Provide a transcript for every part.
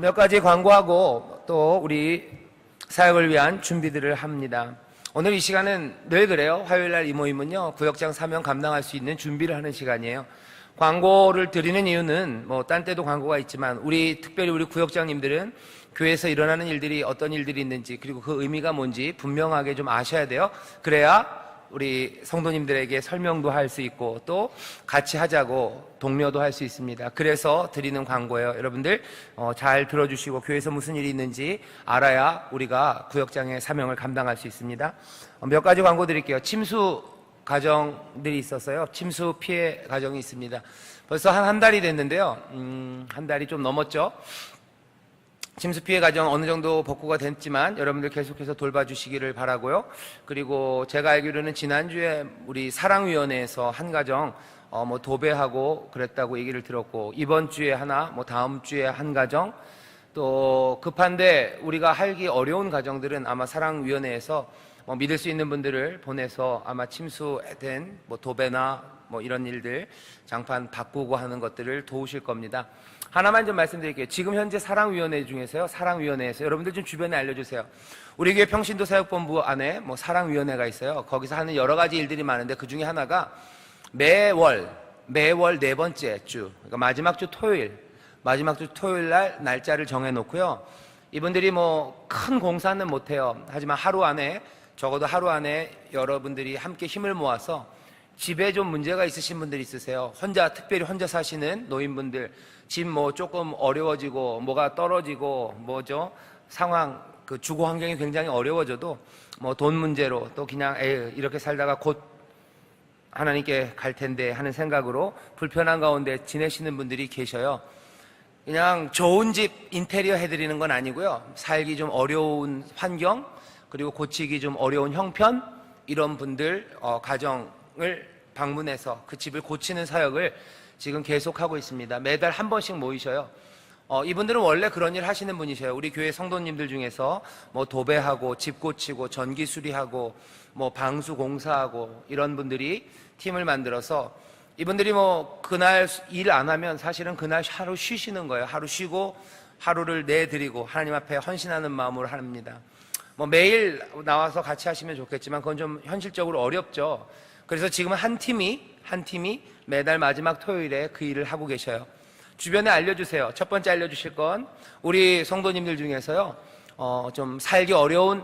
몇 가지 광고하고 또 우리 사역을 위한 준비들을 합니다. 오늘 이 시간은 늘 그래요. 화요일날 이 모임은요, 구역장 사명 감당할 수 있는 준비를 하는 시간이에요. 광고를 드리는 이유는 딴 때도 광고가 있지만 특별히 우리 구역장님들은 교회에서 일어나는 일들이 어떤 일들이 있는지, 그리고 그 의미가 뭔지 분명하게 좀 아셔야 돼요. 그래야 우리 성도님들에게 설명도 할 수 있고 또 같이 하자고 독려도 할 수 있습니다. 그래서 드리는 광고예요. 여러분들 잘 들어주시고 교회에서 무슨 일이 있는지 알아야 우리가 구역장의 사명을 감당할 수 있습니다. 몇 가지 광고 드릴게요. 침수 가정들이 있었어요. 침수 피해 가정이 있습니다. 벌써 한 달이 됐는데요. 한 달이 좀 넘었죠. 침수 피해 가정 어느 정도 복구가 됐지만 여러분들 계속해서 돌봐주시기를 바라고요. 그리고 제가 알기로는 지난주에 우리 사랑위원회에서 한 가정 도배하고 그랬다고 얘기를 들었고, 이번 주에 하나, 다음 주에 한 가정, 또 급한데 우리가 하기 어려운 가정들은 아마 사랑위원회에서 믿을 수 있는 분들을 보내서 아마 침수된 도배나 이런 일들, 장판 바꾸고 하는 것들을 도우실 겁니다. 하나만 좀 말씀드릴게요. 지금 현재 사랑위원회 중에서요, 사랑위원회에서 여러분들 좀 주변에 알려주세요. 우리 교회 평신도 사역본부 안에 사랑위원회가 있어요. 거기서 하는 여러 가지 일들이 많은데 그 중에 하나가 매월 네 번째 주, 그러니까 마지막 주 토요일 날 날짜를 정해놓고요. 이분들이 큰 공사는 못해요. 하지만 적어도 하루 안에 여러분들이 함께 힘을 모아서 집에 좀 문제가 있으신 분들이 있으세요. 특별히 혼자 사시는 노인분들, 집 조금 어려워지고 뭐가 떨어지고 상황, 주거 환경이 굉장히 어려워져도 돈 문제로 또 그냥 이렇게 살다가 곧 하나님께 갈 텐데 하는 생각으로 불편한 가운데 지내시는 분들이 계셔요. 그냥 좋은 집 인테리어 해드리는 건 아니고요. 살기 좀 어려운 환경, 그리고 고치기 좀 어려운 형편, 이런 분들 가정을 방문해서 그 집을 고치는 사역을 지금 계속하고 있습니다. 매달 한 번씩 모이셔요. 이분들은 원래 그런 일 하시는 분이셔요. 우리 교회 성도님들 중에서 도배하고 집 고치고 전기 수리하고 방수 공사하고 이런 분들이 팀을 만들어서 이분들이 그날 일 안 하면 사실은 그날 하루 쉬시는 거예요. 하루 쉬고 하루를 내드리고 하나님 앞에 헌신하는 마음으로 합니다. 매일 나와서 같이 하시면 좋겠지만 그건 좀 현실적으로 어렵죠. 그래서 지금은 한 팀이 매달 마지막 토요일에 그 일을 하고 계셔요. 주변에 알려주세요. 첫 번째 알려주실 건 우리 성도님들 중에서요, 좀 살기 어려운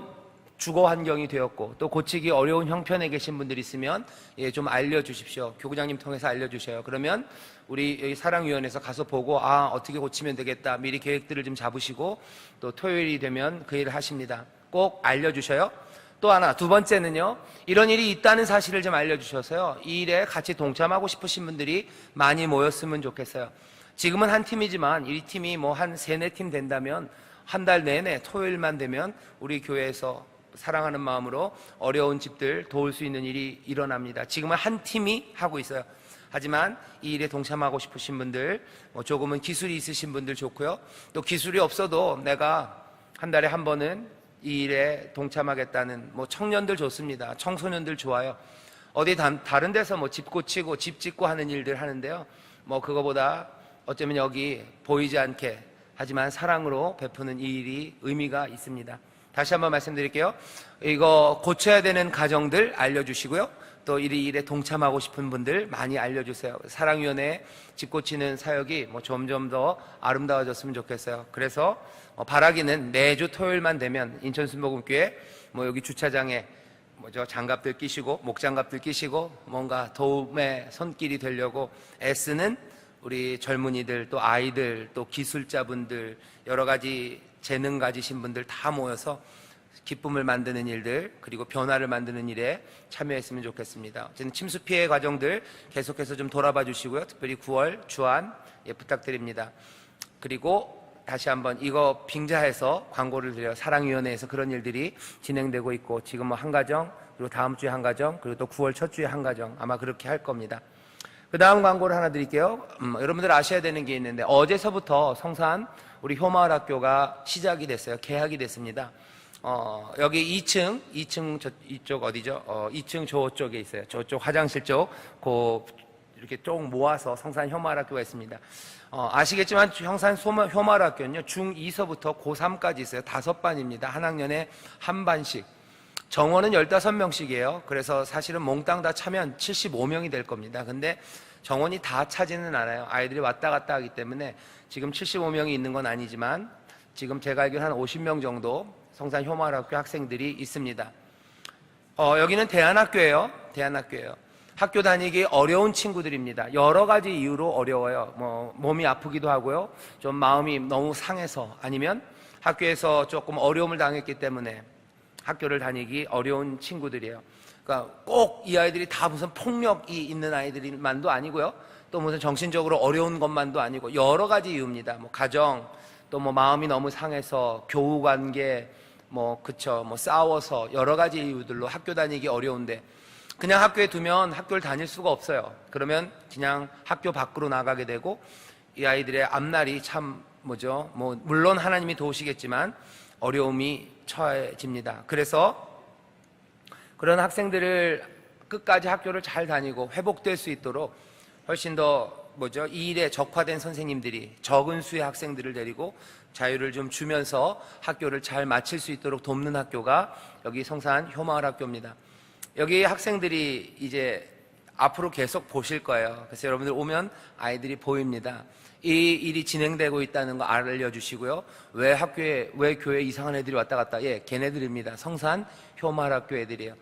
주거 환경이 되었고 또 고치기 어려운 형편에 계신 분들이 있으면 좀 알려주십시오. 교구장님 통해서 알려주셔요. 그러면 우리 여기 사랑위원회에서 가서 보고 어떻게 고치면 되겠다 미리 계획들을 좀 잡으시고 또 토요일이 되면 그 일을 하십니다. 꼭 알려주셔요. 또 하나, 두 번째는요, 이런 일이 있다는 사실을 좀 알려주셔서요, 이 일에 같이 동참하고 싶으신 분들이 많이 모였으면 좋겠어요. 지금은 한 팀이지만 이 팀이 한 3-4팀 된다면 한 달 내내 토요일만 되면 우리 교회에서 사랑하는 마음으로 어려운 집들 도울 수 있는 일이 일어납니다. 지금은 한 팀이 하고 있어요. 하지만 이 일에 동참하고 싶으신 분들, 조금은 기술이 있으신 분들 좋고요. 또 기술이 없어도 내가 한 달에 한 번은 이 일에 동참하겠다는 청년들 좋습니다. 청소년들 좋아요. 어디 다른 데서 집 고치고 집 짓고 하는 일들 하는데요. 그거보다 어쩌면 여기 보이지 않게 하지만 사랑으로 베푸는 이 일이 의미가 있습니다. 다시 한번 말씀드릴게요. 이거 고쳐야 되는 가정들 알려주시고요. 또 이 일에 동참하고 싶은 분들 많이 알려주세요. 사랑위원회 집 고치는 사역이 점점 더 아름다워졌으면 좋겠어요. 그래서 바라기는 매주 토요일만 되면 인천순복음교회 여기 주차장에 장갑들 끼시고 목장갑들 끼시고 뭔가 도움의 손길이 되려고 애쓰는 우리 젊은이들, 또 아이들, 또 기술자분들, 여러 가지 재능 가지신 분들 다 모여서 기쁨을 만드는 일들, 그리고 변화를 만드는 일에 참여했으면 좋겠습니다. 어쨌든 침수 피해 과정들 계속해서 좀 돌아봐 주시고요. 특별히 9월 주안 부탁드립니다. 그리고 다시 한번 이거 빙자해서 광고를 드려요. 사랑위원회에서 그런 일들이 진행되고 있고 지금 한 가정, 그리고 다음 주에 한 가정, 그리고 또 9월 첫 주에 한 가정 아마 그렇게 할 겁니다. 그 다음 광고를 하나 드릴게요. 여러분들 아셔야 되는 게 있는데 어제서부터 성산 우리 효마을학교가 시작이 됐어요. 개학이 됐습니다. 여기 2층 이쪽 어디죠? 2층 저쪽에 있어요. 저쪽 화장실 쪽, 이렇게 쭉 모아서 성산 효마학교가 있습니다. 아시겠지만 성산 효마학교는요 중2서부터 고3까지 있어요. 5반입니다. 한 학년에 한 반씩. 정원은 15명씩이에요. 그래서 사실은 몽땅 다 차면 75명이 될 겁니다. 근데 정원이 다 차지는 않아요. 아이들이 왔다 갔다 하기 때문에 지금 75명이 있는 건 아니지만 지금 제가 알기로 한 50명 정도 성산 효마학교 학생들이 있습니다. 여기는 대안학교예요. 대안학교예요. 학교 다니기 어려운 친구들입니다. 여러 가지 이유로 어려워요. 몸이 아프기도 하고요. 좀 마음이 너무 상해서 아니면 학교에서 조금 어려움을 당했기 때문에 학교를 다니기 어려운 친구들이에요. 그러니까 꼭 이 아이들이 다 무슨 폭력이 있는 아이들만도 아니고요. 또 무슨 정신적으로 어려운 것만도 아니고 여러 가지 이유입니다. 가정, 또 마음이 너무 상해서 교우 관계, 싸워서 여러 가지 이유들로 학교 다니기 어려운데 그냥 학교에 두면 학교를 다닐 수가 없어요. 그러면 그냥 학교 밖으로 나가게 되고 이 아이들의 앞날이 참 물론 하나님이 도우시겠지만 어려움이 처해집니다. 그래서 그런 학생들을 끝까지 학교를 잘 다니고 회복될 수 있도록 훨씬 더 이 일에 적화된 선생님들이 적은 수의 학생들을 데리고 자유를 좀 주면서 학교를 잘 마칠 수 있도록 돕는 학교가 여기 성산 효마학교입니다. 여기 학생들이 이제 앞으로 계속 보실 거예요. 그래서 여러분들 오면 아이들이 보입니다. 이 일이 진행되고 있다는 거 알려주시고요. 왜 교회에 이상한 애들이 왔다 갔다? 걔네들입니다. 성산 효마학교 애들이에요.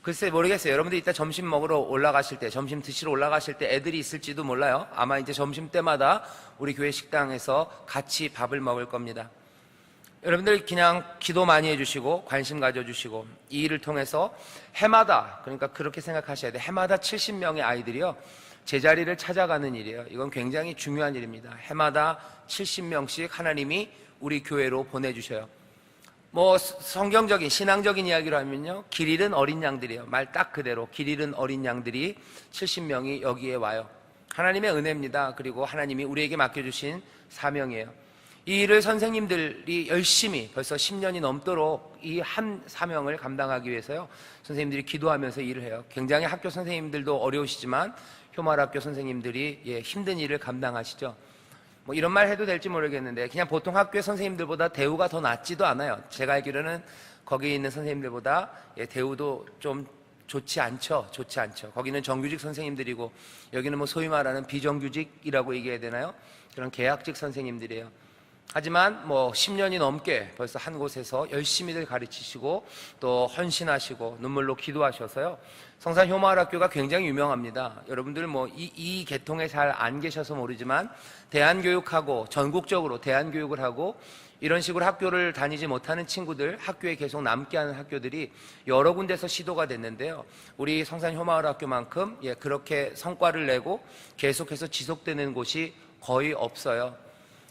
글쎄 모르겠어요. 여러분들 이따 점심 먹으러 올라가실 때, 점심 드시러 올라가실 때 애들이 있을지도 몰라요. 아마 이제 점심 때마다 우리 교회 식당에서 같이 밥을 먹을 겁니다. 여러분들 그냥 기도 많이 해주시고 관심 가져주시고 이 일을 통해서 해마다, 그러니까 그렇게 생각하셔야 돼요. 해마다 70명의 아이들이요 제자리를 찾아가는 일이에요. 이건 굉장히 중요한 일입니다. 해마다 70명씩 하나님이 우리 교회로 보내주셔요. 성경적인 신앙적인 이야기로 하면요 길 잃은 어린 양들이에요. 말 딱 그대로 길 잃은 어린 양들이 70명이 여기에 와요. 하나님의 은혜입니다. 그리고 하나님이 우리에게 맡겨주신 사명이에요. 이 일을 선생님들이 열심히 벌써 10년이 넘도록 이 한 사명을 감당하기 위해서요 선생님들이 기도하면서 일을 해요. 굉장히 학교 선생님들도 어려우시지만 효마학교 선생님들이 힘든 일을 감당하시죠. 이런 말 해도 될지 모르겠는데 그냥 보통 학교의 선생님들보다 대우가 더 낫지도 않아요. 제가 알기로는 거기 있는 선생님들보다 대우도 좀 좋지 않죠. 거기는 정규직 선생님들이고 여기는 소위 말하는 비정규직이라고 얘기해야 되나요? 그런 계약직 선생님들이에요. 하지만 10년이 넘게 벌써 한 곳에서 열심히들 가르치시고 또 헌신하시고 눈물로 기도하셔서요 성산 효마학교가 굉장히 유명합니다. 여러분들 이 계통에 잘 안 계셔서 모르지만 대안교육하고 전국적으로 대안교육을 하고 이런 식으로 학교를 다니지 못하는 친구들 학교에 계속 남게 하는 학교들이 여러 군데서 시도가 됐는데요 우리 성산 효마학교만큼 그렇게 성과를 내고 계속해서 지속되는 곳이 거의 없어요.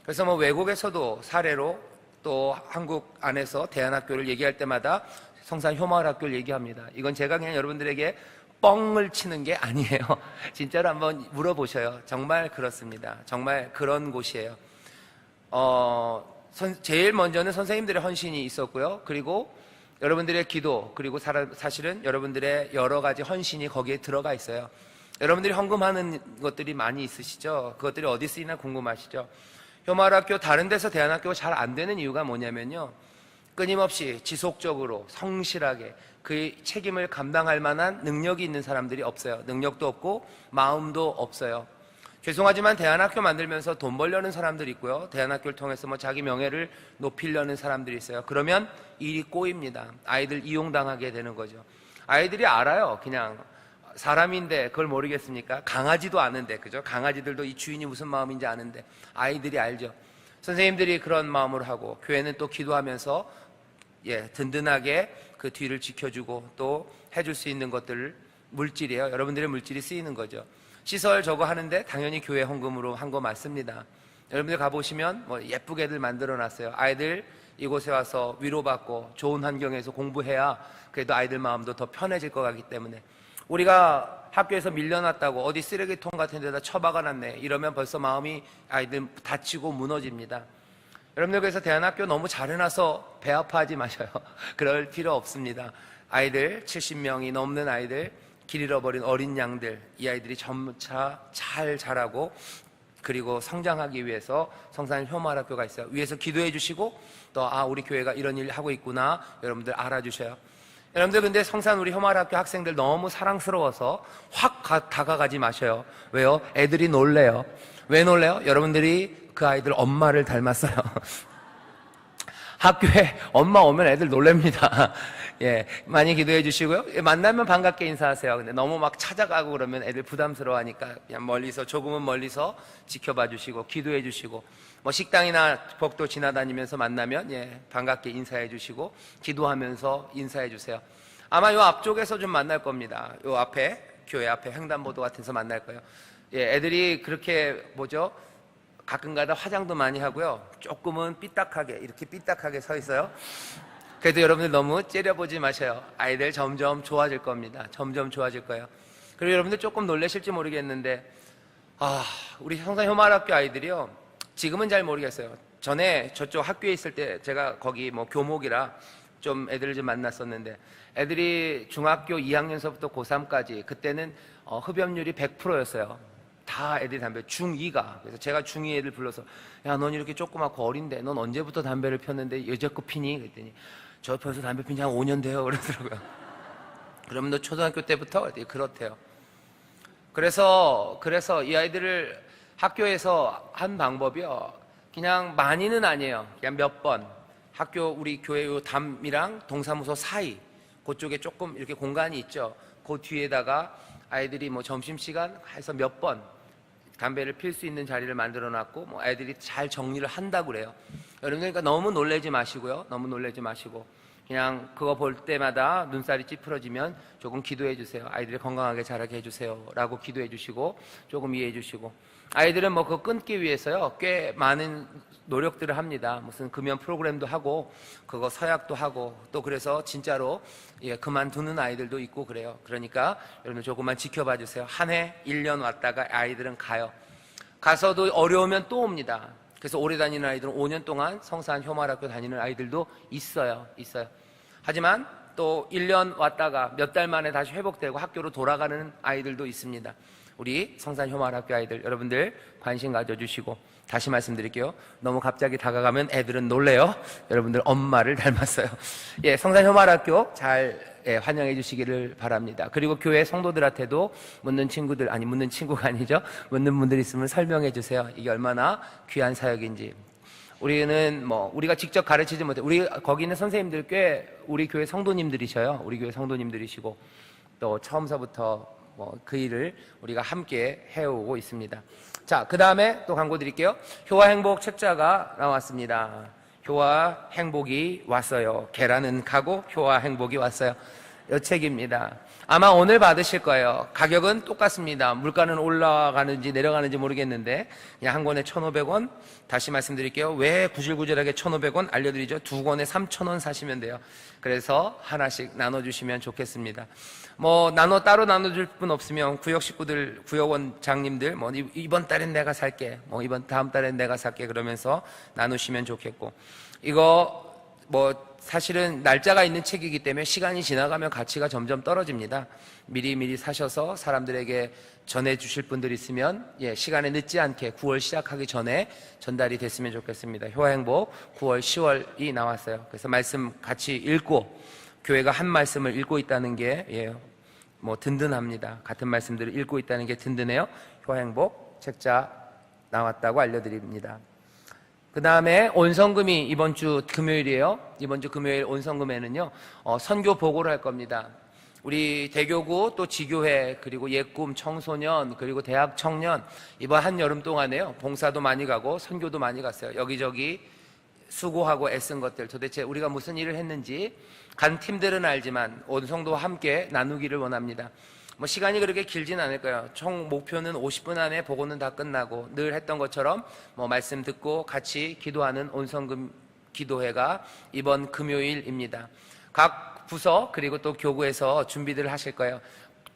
그래서 외국에서도 사례로 또 한국 안에서 대안학교를 얘기할 때마다 성산 효마학교를 얘기합니다. 이건 제가 그냥 여러분들에게 뻥을 치는 게 아니에요. 진짜로 한번 물어보셔요. 정말 그렇습니다. 정말 그런 곳이에요. 제일 먼저는 선생님들의 헌신이 있었고요. 그리고 여러분들의 기도, 그리고 사실은 여러분들의 여러 가지 헌신이 거기에 들어가 있어요. 여러분들이 헌금하는 것들이 많이 있으시죠? 그것들이 어디 쓰이나 궁금하시죠? 효마학교 다른 데서 대안학교가 잘 안 되는 이유가 뭐냐면요 끊임없이 지속적으로 성실하게 그 책임을 감당할 만한 능력이 있는 사람들이 없어요. 능력도 없고 마음도 없어요. 죄송하지만 대안학교 만들면서 돈 벌려는 사람들이 있고요 대안학교를 통해서 자기 명예를 높이려는 사람들이 있어요. 그러면 일이 꼬입니다. 아이들 이용당하게 되는 거죠. 아이들이 알아요. 그냥 사람인데 그걸 모르겠습니까? 강아지도 아는데, 그죠? 강아지들도 이 주인이 무슨 마음인지 아는데 아이들이 알죠. 선생님들이 그런 마음으로 하고 교회는 또 기도하면서 든든하게 그 뒤를 지켜주고 또 해줄 수 있는 것들 물질이에요. 여러분들의 물질이 쓰이는 거죠. 시설 저거 하는데 당연히 교회 헌금으로 한 거 맞습니다. 여러분들 가보시면 예쁘게들 만들어놨어요. 아이들 이곳에 와서 위로받고 좋은 환경에서 공부해야 그래도 아이들 마음도 더 편해질 것 같기 때문에 우리가 학교에서 밀려났다고 어디 쓰레기통 같은 데다 처박아놨네 이러면 벌써 마음이 아이들 다치고 무너집니다. 여러분들 그래서 대안학교 너무 잘 해놔서 배 아파하지 마셔요. 그럴 필요 없습니다. 아이들 70명이 넘는 아이들 길 잃어버린 어린 양들, 이 아이들이 점차 잘 자라고 그리고 성장하기 위해서 성산 효마학교가 있어요. 위에서 기도해 주시고 또 우리 교회가 이런 일 하고 있구나 여러분들 알아주셔요. 여러분들 근데 성산 우리 효마학교 학생들 너무 사랑스러워서 확 다가가지 마셔요. 왜요? 애들이 놀래요. 왜 놀래요? 여러분들이 그 아이들 엄마를 닮았어요. 학교에 엄마 오면 애들 놀랍니다. 예, 많이 기도해 주시고요. 예, 만나면 반갑게 인사하세요. 근데 너무 막 찾아가고 그러면 애들 부담스러워하니까 그냥 멀리서, 조금은 멀리서 지켜봐 주시고 기도해 주시고, 뭐 식당이나 복도 지나다니면서 만나면 예, 반갑게 인사해 주시고 기도하면서 인사해 주세요. 아마 요 앞쪽에서 좀 만날 겁니다. 요 앞에, 교회 앞에 횡단보도 같은 데서 만날 거예요. 예, 애들이 그렇게 가끔가다 화장도 많이 하고요. 조금은 삐딱하게, 이렇게 삐딱하게 서 있어요. 그래도 여러분들 너무 째려보지 마셔요. 아이들 점점 좋아질 겁니다. 점점 좋아질 거예요. 그리고 여러분들 조금 놀라실지 모르겠는데, 우리 성산 효마학교 아이들이요. 지금은 잘 모르겠어요. 전에 저쪽 학교에 있을 때 제가 거기 교목이라 좀 애들을 좀 만났었는데, 애들이 중학교 2학년서부터 고3까지 그때는 흡연율이 100%였어요. 다 애들이 담배, 중2가. 그래서 제가 중2 애들 불러서, 야, 넌 이렇게 조그맣고 어린데, 넌 언제부터 담배를 폈는데 여자껏 피니? 그랬더니, 저 벌써 담배 핀 지 한 5년 돼요. 그러더라고요. 그러면 너 초등학교 때부터? 그렇대요. 그래서 이 아이들을 학교에서 한 방법이요. 그냥 많이는 아니에요. 그냥 몇 번. 우리 교회 요 담이랑 동사무소 사이, 그쪽에 조금 이렇게 공간이 있죠. 그 뒤에다가 아이들이 점심시간 해서 몇 번 담배를 필 수 있는 자리를 만들어 놨고, 아이들이 잘 정리를 한다고 그래요. 여러분들, 그러니까 너무 놀라지 마시고요. 너무 놀라지 마시고, 그냥 그거 볼 때마다 눈살이 찌푸러지면 조금 기도해 주세요. 아이들이 건강하게 자라게 해주세요. 라고 기도해 주시고, 조금 이해해 주시고. 아이들은 그거 끊기 위해서요, 꽤 많은 노력들을 합니다. 무슨 금연 프로그램도 하고, 그거 서약도 하고, 또 그래서 진짜로 그만두는 아이들도 있고 그래요. 그러니까 여러분 조금만 지켜봐 주세요. 한 해, 1년 왔다가 아이들은 가요. 가서도 어려우면 또 옵니다. 그래서 오래 다니는 아이들은 5년 동안 성산 효마학교 다니는 아이들도 있어요. 하지만 또 1년 왔다가 몇 달 만에 다시 회복되고 학교로 돌아가는 아이들도 있습니다. 우리 성산 효마학교 아이들, 여러분들 관심 가져주시고, 다시 말씀드릴게요. 너무 갑자기 다가가면 애들은 놀래요. 여러분들 엄마를 닮았어요. 예, 성산 효마학교 잘 환영해 주시기를 바랍니다. 그리고 교회 성도들한테도 묻는 친구가 아니죠. 묻는 분들 있으면 설명해 주세요. 이게 얼마나 귀한 사역인지. 우리는 우리가 직접 가르치지 못해. 거기 있는 선생님들 꽤 우리 교회 성도님들이셔요. 우리 교회 성도님들이시고, 또 처음서부터 그 일을 우리가 함께 해오고 있습니다. 자, 그 다음에 또 광고 드릴게요. 효와 행복 책자가 나왔습니다. 효와 행복이 왔어요. 계란은 가고 효와 행복이 왔어요. 이 책입니다. 아마 오늘 받으실 거예요. 가격은 똑같습니다. 물가는 올라가는지 내려가는지 모르겠는데 그냥 한 권에 1,500원. 다시 말씀드릴게요. 왜 구질구질하게 1,500원 알려드리죠. 2권에 3,000원 사시면 돼요. 그래서 하나씩 나눠주시면 좋겠습니다. 따로 나눠줄 분 없으면 구역 식구들, 구역원장님들 이번 달엔 내가 살게, 다음 달엔 내가 살게 그러면서 나누시면 좋겠고, 이거 사실은 날짜가 있는 책이기 때문에 시간이 지나가면 가치가 점점 떨어집니다. 미리 사셔서 사람들에게 전해주실 분들 있으면 시간에 늦지 않게 9월 시작하기 전에 전달이 됐으면 좋겠습니다. 효화행복 9월 10월이 나왔어요. 그래서 말씀 같이 읽고, 교회가 한 말씀을 읽고 있다는 게 든든합니다. 같은 말씀들을 읽고 있다는 게 든든해요. 효화행복 책자 나왔다고 알려드립니다. 그 다음에 온성금이 이번 주 금요일이에요. 이번 주 금요일 온성금에는요, 선교 보고를 할 겁니다. 우리 대교구 또 지교회 그리고 예꿈 청소년 그리고 대학 청년 이번 한여름 동안에요, 봉사도 많이 가고 선교도 많이 갔어요. 여기저기 수고하고 애쓴 것들, 도대체 우리가 무슨 일을 했는지 간 팀들은 알지만 온 성도와 함께 나누기를 원합니다. 시간이 그렇게 길진 않을 거예요. 총 목표는 50분 안에 보고는 다 끝나고, 늘 했던 것처럼 말씀 듣고 같이 기도하는 온성금 기도회가 이번 금요일입니다. 각 부서 그리고 또 교구에서 준비들 하실 거예요.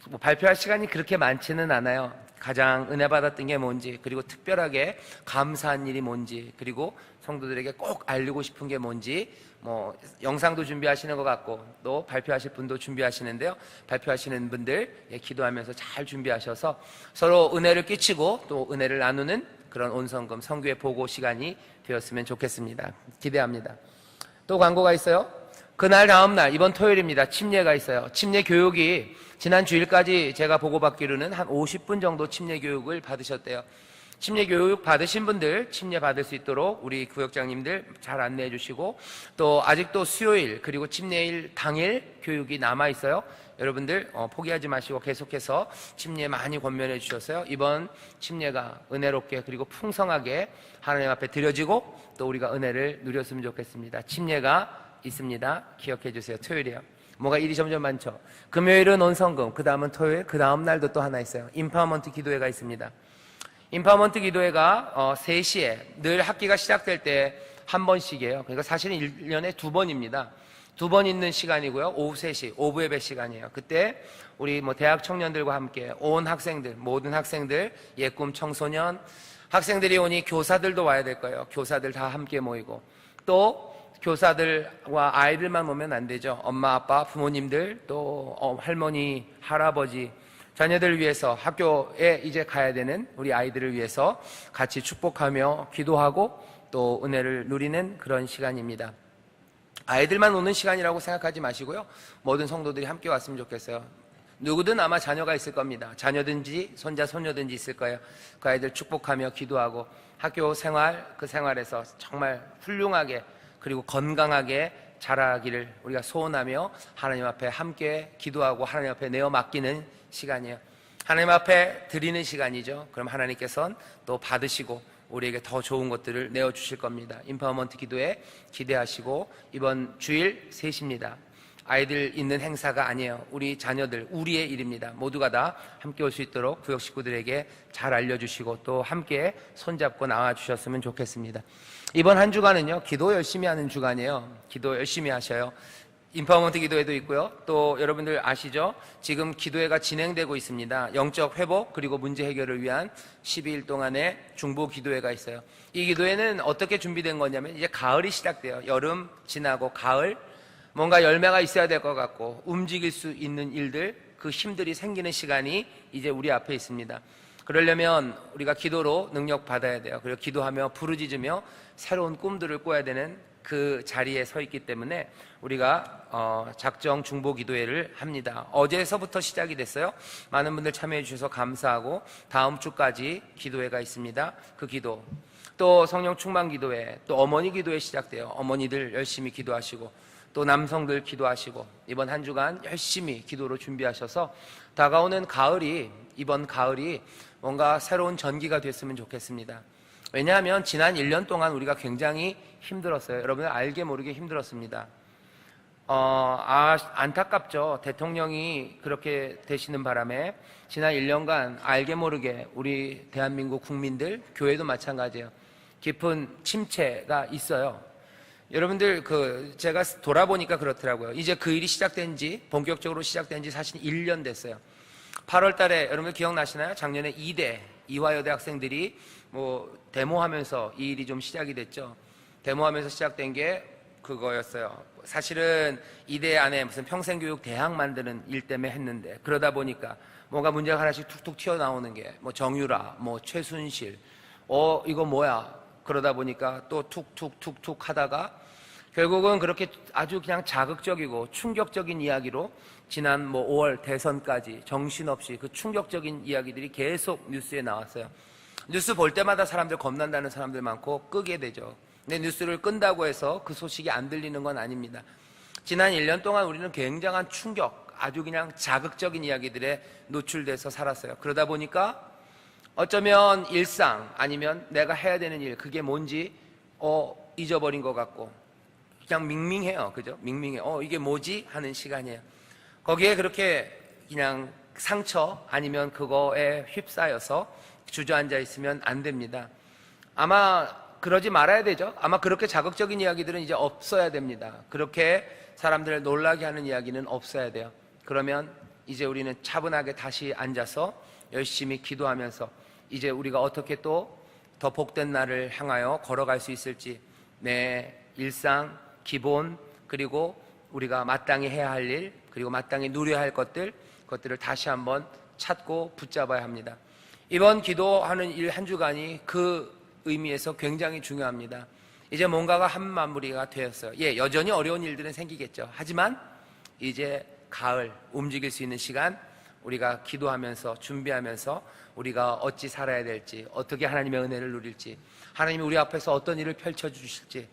뭐 발표할 시간이 그렇게 많지는 않아요. 가장 은혜 받았던 게 뭔지, 그리고 특별하게 감사한 일이 뭔지, 그리고 성도들에게 꼭 알리고 싶은 게 뭔지, 뭐 영상도 준비하시는 것 같고 또 발표하실 분도 준비하시는데요. 발표하시는 분들 기도하면서 잘 준비하셔서 서로 은혜를 끼치고 또 은혜를 나누는 그런 온성금 성교회 보고 시간이 되었으면 좋겠습니다. 기대합니다. 또 광고가 있어요. 그날 다음날 이번 토요일입니다. 침례가 있어요. 침례 교육이 지난 주일까지 제가 보고받기로는 한 50분 정도 침례 교육을 받으셨대요. 침례 교육 받으신 분들 침례 받을 수 있도록 우리 구역장님들 잘 안내해 주시고, 또 아직도 수요일 그리고 침례일 당일 교육이 남아 있어요. 여러분들 포기하지 마시고 계속해서 침례 많이 권면해 주셔서요, 이번 침례가 은혜롭게 그리고 풍성하게 하나님 앞에 드려지고 또 우리가 은혜를 누렸으면 좋겠습니다. 침례가 있습니다. 기억해 주세요. 토요일이요. 뭐가 일이 점점 많죠. 금요일은 온성금, 그 다음은 토요일, 그 다음 날도 또 하나 있어요. 임파워먼트 기도회가 있습니다. 임파워먼트 기도회가 3시에 늘 학기가 시작될 때 한 번씩이에요. 그러니까 사실은 1년에 2번입니다. 2번 있는 시간이고요. 오후 3시, 오후 예배 시간이에요. 그때 우리 대학 청년들과 함께 온 학생들, 모든 학생들, 예꿈 청소년, 학생들이 오니 교사들도 와야 될 거예요. 교사들 다 함께 모이고, 또 교사들과 아이들만 오면 안 되죠. 엄마, 아빠, 부모님들, 또 할머니, 할아버지, 자녀들을 위해서 학교에 이제 가야 되는 우리 아이들을 위해서 같이 축복하며 기도하고 또 은혜를 누리는 그런 시간입니다. 아이들만 오는 시간이라고 생각하지 마시고요, 모든 성도들이 함께 왔으면 좋겠어요. 누구든 아마 자녀가 있을 겁니다. 자녀든지 손자, 손녀든지 있을 거예요. 그 아이들 축복하며 기도하고 학교 생활, 그 생활에서 정말 훌륭하게 그리고 건강하게 자라기를 우리가 소원하며 하나님 앞에 함께 기도하고 하나님 앞에 내어 맡기는 시간이에요. 하나님 앞에 드리는 시간이죠. 그럼 하나님께서는 또 받으시고 우리에게 더 좋은 것들을 내어주실 겁니다. 임파워먼트 기도에 기대하시고, 이번 주일 3시입니다. 아이들 있는 행사가 아니에요. 우리 자녀들, 우리의 일입니다. 모두가 다 함께 올 수 있도록 구역 식구들에게 잘 알려주시고 또 함께 손잡고 나와주셨으면 좋겠습니다. 이번 한 주간은요, 기도 열심히 하는 주간이에요. 기도 열심히 하셔요. 임파워먼트 기도회도 있고요. 또 여러분들 아시죠? 지금 기도회가 진행되고 있습니다. 영적 회복 그리고 문제 해결을 위한 12일 동안의 중보 기도회가 있어요. 이 기도회는 어떻게 준비된 거냐면, 이제 가을이 시작돼요. 여름 지나고 가을, 뭔가 열매가 있어야 될 것 같고 움직일 수 있는 일들, 그 힘들이 생기는 시간이 이제 우리 앞에 있습니다. 그러려면 우리가 기도로 능력 받아야 돼요. 그리고 기도하며 부르짖으며 새로운 꿈들을 꿔야 되는 그 자리에 서 있기 때문에 우리가 작정 중보 기도회를 합니다. 어제서부터 시작이 됐어요. 많은 분들 참여해 주셔서 감사하고, 다음 주까지 기도회가 있습니다. 그 기도, 또 성령 충만 기도회, 또 어머니 기도회 시작돼요. 어머니들 열심히 기도하시고 또 남성들 기도하시고, 이번 한 주간 열심히 기도로 준비하셔서 다가오는 가을이, 이번 가을이 뭔가 새로운 전기가 됐으면 좋겠습니다. 왜냐하면 지난 1년 동안 우리가 굉장히 힘들었어요. 여러분들 알게 모르게 힘들었습니다. 안타깝죠. 대통령이 그렇게 되시는 바람에 지난 1년간 알게 모르게 우리 대한민국 국민들, 교회도 마찬가지예요, 깊은 침체가 있어요. 여러분들 제가 돌아보니까 그렇더라고요. 이제 그 일이 시작된 지, 본격적으로 시작된 지 사실 1년 됐어요. 8월 달에 여러분들 기억나시나요? 작년에 이화여대 학생들이 데모하면서 이 일이 좀 시작이 됐죠. 데모하면서 시작된 게 그거였어요. 사실은 이대 안에 무슨 평생교육 대학 만드는 일 때문에 했는데, 그러다 보니까 뭔가 문제가 하나씩 툭툭 튀어나오는 게 정유라, 최순실, 이거 뭐야, 그러다 보니까 또 툭툭툭툭 하다가 결국은 그렇게 아주 그냥 자극적이고 충격적인 이야기로 지난 5월 대선까지 정신없이 그 충격적인 이야기들이 계속 뉴스에 나왔어요. 뉴스 볼 때마다 사람들 겁난다는 사람들 많고 끄게 되죠. 근데 뉴스를 끈다고 해서 그 소식이 안 들리는 건 아닙니다. 지난 1년 동안 우리는 굉장한 충격, 아주 그냥 자극적인 이야기들에 노출돼서 살았어요. 그러다 보니까 어쩌면 일상, 아니면 내가 해야 되는 일, 그게 뭔지 잊어버린 것 같고 그냥 밍밍해요. 그죠? 밍밍해. 이게 뭐지? 하는 시간이에요. 거기에 그렇게 그냥 상처, 아니면 그거에 휩싸여서 주저앉아 있으면 안 됩니다. 아마 그러지 말아야 되죠. 아마 그렇게 자극적인 이야기들은 이제 없어야 됩니다. 그렇게 사람들을 놀라게 하는 이야기는 없어야 돼요. 그러면 이제 우리는 차분하게 다시 앉아서 열심히 기도하면서 이제 우리가 어떻게 또 더 복된 날을 향하여 걸어갈 수 있을지, 내 일상, 기본, 그리고 우리가 마땅히 해야 할 일, 그리고 마땅히 누려야 할 그것들을 다시 한번 찾고 붙잡아야 합니다. 이번 기도하는 일 한 주간이 그 의미에서 굉장히 중요합니다. 이제 뭔가가 한 마무리가 되었어요. 여전히 어려운 일들은 생기겠죠. 하지만 이제 가을, 움직일 수 있는 시간, 우리가 기도하면서 준비하면서 우리가 어찌 살아야 될지, 어떻게 하나님의 은혜를 누릴지, 하나님이 우리 앞에서 어떤 일을 펼쳐주실지,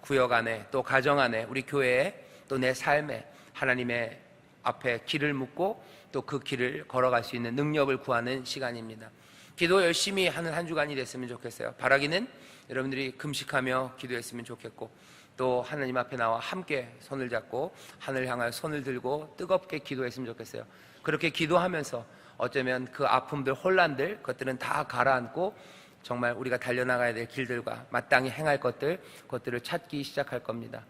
구역 안에, 또 가정 안에, 우리 교회에, 또 내 삶에 하나님의 앞에 길을 묻고 또 그 길을 걸어갈 수 있는 능력을 구하는 시간입니다. 기도 열심히 하는 한 주간이 됐으면 좋겠어요. 바라기는 여러분들이 금식하며 기도했으면 좋겠고, 또 하나님 앞에 나와 함께 손을 잡고 하늘 향하여 손을 들고 뜨겁게 기도했으면 좋겠어요. 그렇게 기도하면서 어쩌면 그 아픔들, 혼란들, 그것들은 다 가라앉고 정말 우리가 달려나가야 될 길들과 마땅히 행할 그것들을 찾기 시작할 겁니다.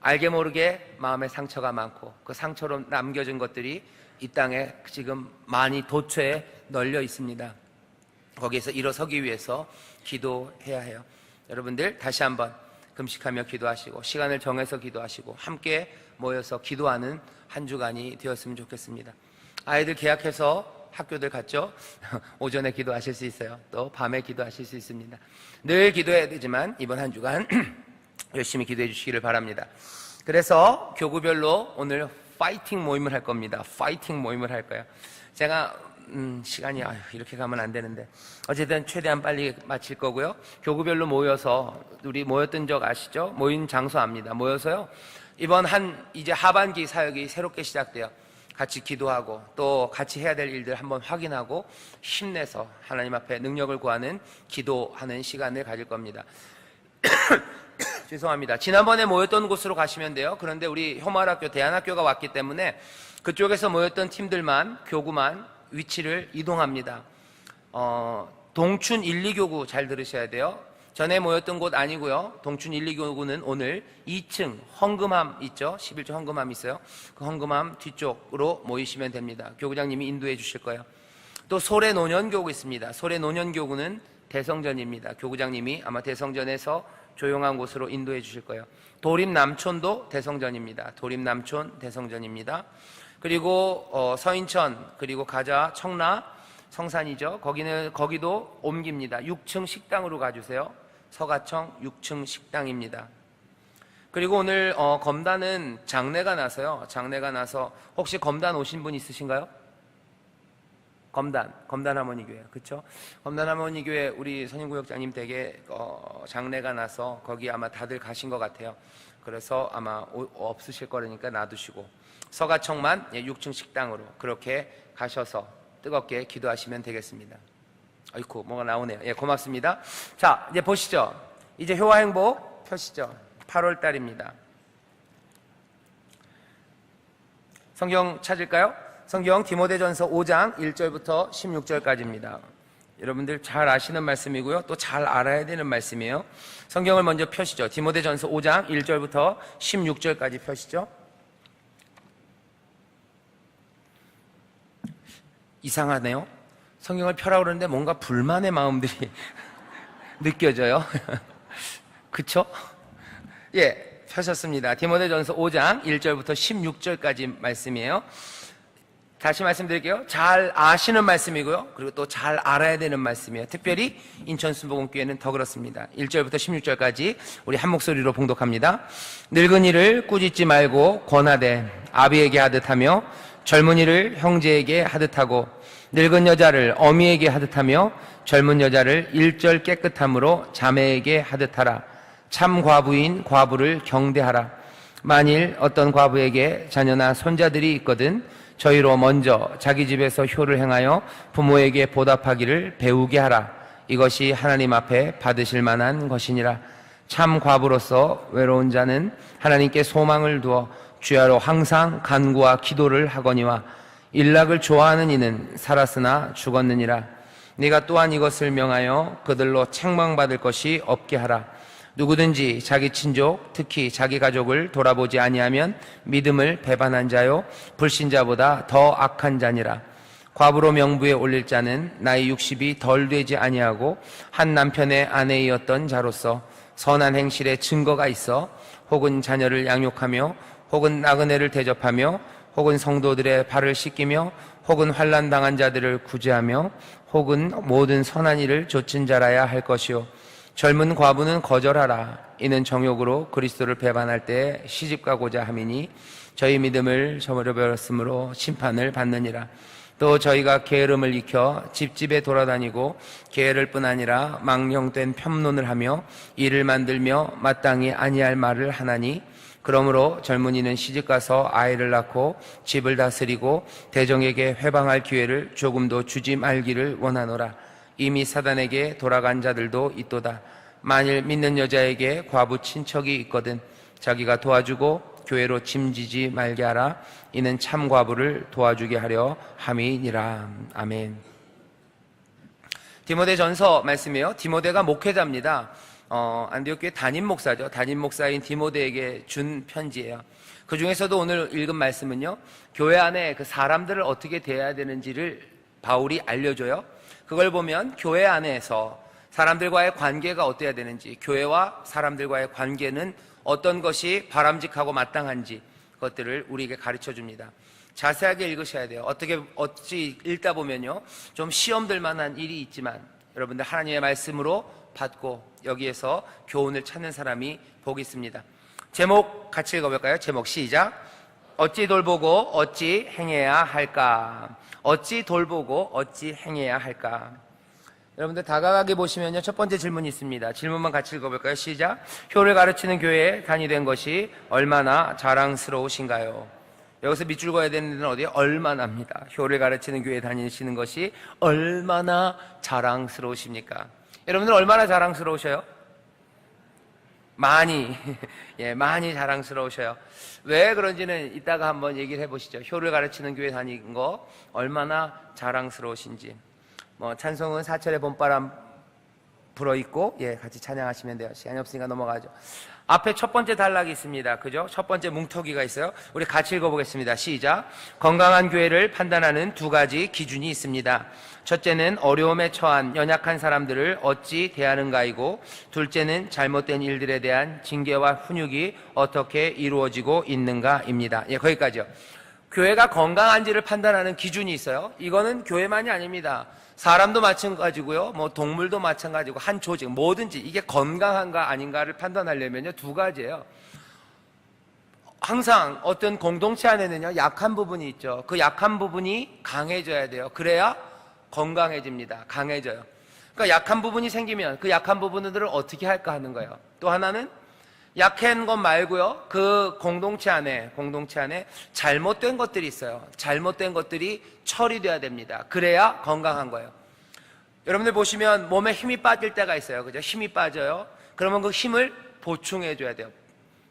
알게 모르게 마음에 상처가 많고 그 상처로 남겨진 것들이 이 땅에 지금 많이 도처에 널려 있습니다. 거기에서 일어서기 위해서 기도해야 해요. 여러분들 다시 한번 금식하며 기도하시고 시간을 정해서 기도하시고 함께 모여서 기도하는 한 주간이 되었으면 좋겠습니다. 아이들 개학해서 학교들 갔죠? 오전에 기도하실 수 있어요. 또 밤에 기도하실 수 있습니다. 늘 기도해야 되지만 이번 한 주간 열심히 기도해 주시기를 바랍니다. 그래서 교구별로 오늘 파이팅 모임을 할 겁니다. 파이팅 모임을 할 거예요. 제가 시간이 이렇게 가면 안 되는데 어쨌든 최대한 빨리 마칠 거고요. 교구별로 모여서 우리 모였던 적 아시죠? 모인 장소 압니다. 모여서요. 이번 이제 하반기 사역이 새롭게 시작돼요. 같이 기도하고 또 같이 해야 될 일들 한번 확인하고 힘내서 하나님 앞에 능력을 구하는 기도하는 시간을 가질 겁니다. 죄송합니다. 지난번에 모였던 곳으로 가시면 돼요. 그런데 우리 효마학교 대안학교가 왔기 때문에 그쪽에서 모였던 팀들만, 교구만 위치를 이동합니다. 동춘 1, 2교구 잘 들으셔야 돼요. 전에 모였던 곳 아니고요. 동춘 1, 2교구는 오늘 2층 헌금함 있죠? 11조 헌금함 있어요. 그 헌금함 뒤쪽으로 모이시면 됩니다. 교구장님이 인도해 주실 거예요. 또 소래 노년교구 있습니다. 소래 노년교구는 대성전입니다. 교구장님이 아마 대성전에서 조용한 곳으로 인도해 주실 거예요. 도림남촌도 대성전입니다. 도림남촌 대성전입니다. 그리고 서인천, 그리고 가자, 청라, 성산이죠. 거기도 옮깁니다. 6층 식당으로 가주세요. 서가청 6층 식당입니다. 그리고 오늘 검단은 장례가 나서요. 장례가 나서 혹시 검단 오신 분 있으신가요? 검단 하모니교회, 그렇죠? 검단 하모니교회 우리 선임구역장님 댁에 장례가 나서 거기 아마 다들 가신 것 같아요. 그래서 아마 없으실 거니까 놔두시고 서가청만 6층 식당으로 그렇게 가셔서 뜨겁게 기도하시면 되겠습니다. 아이고 뭐가 나오네요. 고맙습니다. 자, 이제 보시죠. 이제 효화행복 펴시죠. 8월 달입니다. 성경 찾을까요? 성경 디모데전서 5장 1절부터 16절까지입니다. 여러분들 잘 아시는 말씀이고요. 또 잘 알아야 되는 말씀이에요. 성경을 먼저 펴시죠. 디모데전서 5장 1절부터 16절까지 펴시죠. 이상하네요. 성경을 펴라고 그러는데 뭔가 불만의 마음들이 느껴져요. 그쵸? 펴셨습니다. 디모데전서 5장 1절부터 16절까지 말씀이에요. 다시 말씀드릴게요. 잘 아시는 말씀이고요. 그리고 또 잘 알아야 되는 말씀이에요. 특별히 인천순복음교회는 더 그렇습니다. 1절부터 16절까지 우리 한 목소리로 봉독합니다. 늙은이를 꾸짖지 말고 권하되 아비에게 하듯하며 젊은이를 형제에게 하듯하고 늙은 여자를 어미에게 하듯하며 젊은 여자를 일절 깨끗함으로 자매에게 하듯하라. 참 과부인 과부를 경대하라. 만일 어떤 과부에게 자녀나 손자들이 있거든 저희로 먼저 자기 집에서 효를 행하여 부모에게 보답하기를 배우게 하라. 이것이 하나님 앞에 받으실 만한 것이니라. 참 과부로서 외로운 자는 하나님께 소망을 두어 주야로 항상 간구와 기도를 하거니와 일락을 좋아하는 이는 살았으나 죽었느니라. 네가 또한 이것을 명하여 그들로 책망받을 것이 없게 하라. 누구든지 자기 친족, 특히 자기 가족을 돌아보지 아니하면 믿음을 배반한 자요 불신자보다 더 악한 자니라. 과부로 명부에 올릴 자는 나이 60이 덜 되지 아니하고 한 남편의 아내이었던 자로서 선한 행실에 증거가 있어 혹은 자녀를 양육하며 혹은 나그네를 대접하며 혹은 성도들의 발을 씻기며 혹은 환난 당한 자들을 구제하며 혹은 모든 선한 일을 좇은 자라야 할 것이요 젊은 과부는 거절하라. 이는 정욕으로 그리스도를 배반할 때 시집가고자 함이니 저희 믿음을 저버렸으므로 심판을 받느니라. 또 저희가 게으름을 익혀 집집에 돌아다니고 게으를 뿐 아니라 망령된 편론을 하며 일을 만들며 마땅히 아니할 말을 하나니 그러므로 젊은이는 시집가서 아이를 낳고 집을 다스리고 대정에게 회방할 기회를 조금도 주지 말기를 원하노라. 이미 사단에게 돌아간 자들도 있도다. 만일 믿는 여자에게 과부 친척이 있거든 자기가 도와주고 교회로 짐지지 말게 하라. 이는 참 과부를 도와주게 하려 함이니라. 아멘. 디모데전서 말씀이에요. 디모데가 목회자입니다. 안디옥 교회 담임 목사죠. 담임 목사인 디모데에게 준 편지예요. 그 중에서도 오늘 읽은 말씀은요, 교회 안에 그 사람들을 어떻게 대해야 되는지를 바울이 알려줘요. 그걸 보면 교회 안에서 사람들과의 관계가 어때야 되는지, 교회와 사람들과의 관계는 어떤 것이 바람직하고 마땅한지 그것들을 우리에게 가르쳐 줍니다. 자세하게 읽으셔야 돼요. 어찌 읽다 보면요, 좀 시험될 만한 일이 있지만 여러분들 하나님의 말씀으로 받고 여기에서 교훈을 찾는 사람이 복이 있습니다. 제목 같이 읽어볼까요? 제목 시작. 어찌 돌보고 어찌 행해야 할까? 어찌 돌보고 어찌 행해야 할까? 여러분들 다가가게 보시면요, 첫 번째 질문이 있습니다. 질문만 같이 읽어볼까요? 시작. 효를 가르치는 교회에 다니된 것이 얼마나 자랑스러우신가요? 여기서 밑줄 그어야 되는 데는 어디에? 얼마나입니다. 효를 가르치는 교회에 다니시는 것이 얼마나 자랑스러우십니까? 여러분들 얼마나 자랑스러우셔요? 많이, 예, 많이 자랑스러우셔요. 왜 그런지는 이따가 한번 얘기를 해보시죠. 효를 가르치는 교회 다니는 거 얼마나 자랑스러우신지. 찬송은 사철의 봄바람 불어있고, 예, 같이 찬양하시면 돼요. 시간이 없으니까 넘어가죠. 앞에 첫 번째 단락이 있습니다. 그죠? 첫 번째 뭉터기가 있어요. 우리 같이 읽어보겠습니다. 시작. 건강한 교회를 판단하는 두 가지 기준이 있습니다. 첫째는 어려움에 처한 연약한 사람들을 어찌 대하는가이고, 둘째는 잘못된 일들에 대한 징계와 훈육이 어떻게 이루어지고 있는가입니다. 예, 거기까지요. 교회가 건강한지를 판단하는 기준이 있어요. 이거는 교회만이 아닙니다. 사람도 마찬가지고요, 동물도 마찬가지고, 한 조직, 뭐든지 이게 건강한가 아닌가를 판단하려면요, 두 가지예요. 항상 어떤 공동체 안에는요, 약한 부분이 있죠. 그 약한 부분이 강해져야 돼요. 그래야 건강해집니다. 강해져요. 그러니까 약한 부분이 생기면 그 약한 부분들을 어떻게 할까 하는 거예요. 또 하나는 약한 것 말고요, 그 공동체 안에 잘못된 것들이 있어요. 잘못된 것들이 처리돼야 됩니다. 그래야 건강한 거예요. 여러분들 보시면 몸에 힘이 빠질 때가 있어요. 그죠? 힘이 빠져요. 그러면 그 힘을 보충해줘야 돼요.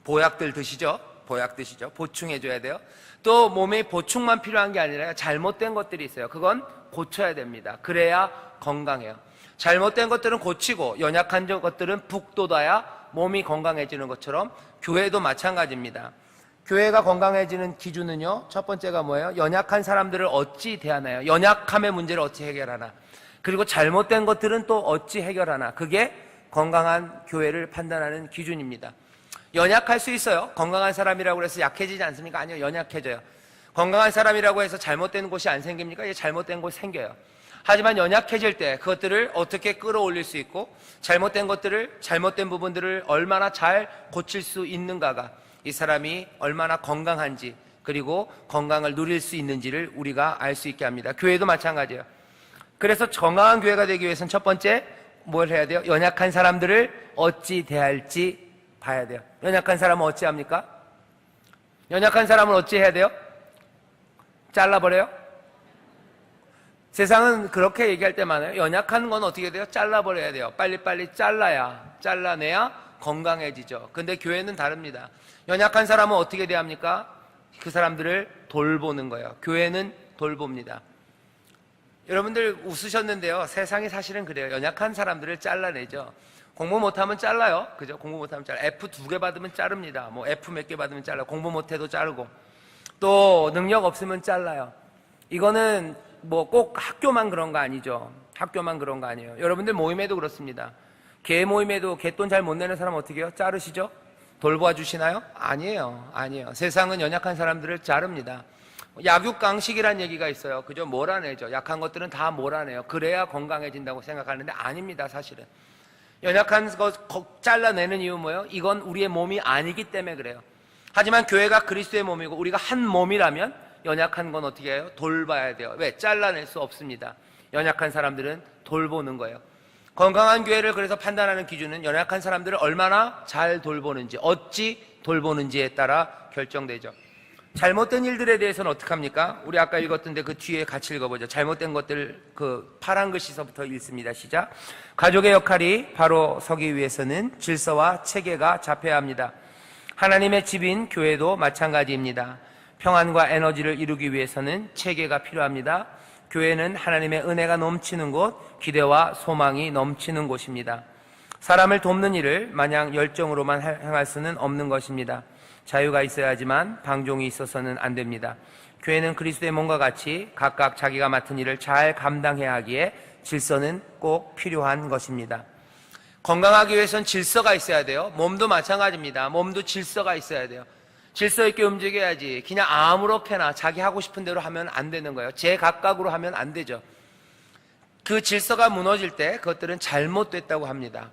보약들 드시죠? 보약 드시죠? 보충해줘야 돼요. 또 몸에 보충만 필요한 게 아니라 잘못된 것들이 있어요. 그건 고쳐야 됩니다. 그래야 건강해요. 잘못된 것들은 고치고 연약한 것들은 북돋아야 몸이 건강해지는 것처럼 교회도 마찬가지입니다. 교회가 건강해지는 기준은요, 첫 번째가 뭐예요? 연약한 사람들을 어찌 대하나요? 연약함의 문제를 어찌 해결하나? 그리고 잘못된 것들은 또 어찌 해결하나? 그게 건강한 교회를 판단하는 기준입니다. 연약할 수 있어요. 건강한 사람이라고 해서 약해지지 않습니까? 아니요, 연약해져요. 건강한 사람이라고 해서 잘못된 곳이 안 생깁니까? 예, 잘못된 곳이 생겨요. 하지만 연약해질 때 그것들을 어떻게 끌어올릴 수 있고, 잘못된 것들을, 잘못된 부분들을 얼마나 잘 고칠 수 있는가가 이 사람이 얼마나 건강한지, 그리고 건강을 누릴 수 있는지를 우리가 알 수 있게 합니다. 교회도 마찬가지예요. 그래서 건강한 교회가 되기 위해서는 첫 번째 뭘 해야 돼요? 연약한 사람들을 어찌 대할지 봐야 돼요. 연약한 사람은 어찌 합니까? 연약한 사람은 어찌 해야 돼요? 잘라버려요? 세상은 그렇게 얘기할 때 많아요. 연약한 건 어떻게 돼요? 잘라버려야 돼요. 빨리빨리 잘라내야 건강해지죠. 근데 교회는 다릅니다. 연약한 사람은 어떻게 대합니까? 그 사람들을 돌보는 거예요. 교회는 돌봅니다. 여러분들 웃으셨는데요, 세상이 사실은 그래요. 연약한 사람들을 잘라내죠. 공부 못하면 잘라요. 그죠? 공부 못하면 잘라. F 2개 받으면 자릅니다. 뭐 F 몇 개 받으면 잘라. 공부 못해도 자르고. 또 능력 없으면 잘라요. 이거는 뭐 꼭 학교만 그런 거 아니죠. 학교만 그런 거 아니에요. 여러분들 모임에도 그렇습니다. 개 모임에도 개돈 잘 못 내는 사람 어떻게 해요? 자르시죠? 돌보아 주시나요? 아니에요. 아니에요. 세상은 연약한 사람들을 자릅니다. 약육강식이란 얘기가 있어요. 그죠? 몰아내죠. 약한 것들은 다 몰아내요. 그래야 건강해진다고 생각하는데 아닙니다, 사실은. 연약한 것 잘라내는 이유 뭐예요? 이건 우리의 몸이 아니기 때문에 그래요. 하지만 교회가 그리스도의 몸이고 우리가 한 몸이라면 연약한 건 어떻게 해요? 돌봐야 돼요. 왜? 잘라낼 수 없습니다. 연약한 사람들은 돌보는 거예요. 건강한 교회를 그래서 판단하는 기준은 연약한 사람들을 얼마나 잘 돌보는지, 어찌 돌보는지에 따라 결정되죠. 잘못된 일들에 대해서는 어떡합니까? 우리 아까 읽었던데 그 뒤에 같이 읽어보죠. 잘못된 것들 그 파란 글씨서부터 읽습니다. 시작. 가족의 역할이 바로 서기 위해서는 질서와 체계가 잡혀야 합니다. 하나님의 집인 교회도 마찬가지입니다. 평안과 에너지를 이루기 위해서는 체계가 필요합니다. 교회는 하나님의 은혜가 넘치는 곳, 기대와 소망이 넘치는 곳입니다. 사람을 돕는 일을 마냥 열정으로만 행할 수는 없는 것입니다. 자유가 있어야지만 방종이 있어서는 안 됩니다. 교회는 그리스도의 몸과 같이 각각 자기가 맡은 일을 잘 감당해야 하기에 질서는 꼭 필요한 것입니다. 건강하기 위해선 질서가 있어야 돼요. 몸도 마찬가지입니다. 몸도 질서가 있어야 돼요. 질서 있게 움직여야지 그냥 아무렇게나 자기 하고 싶은 대로 하면 안 되는 거예요. 제각각으로 하면 안 되죠. 그 질서가 무너질 때 그것들은 잘못됐다고 합니다.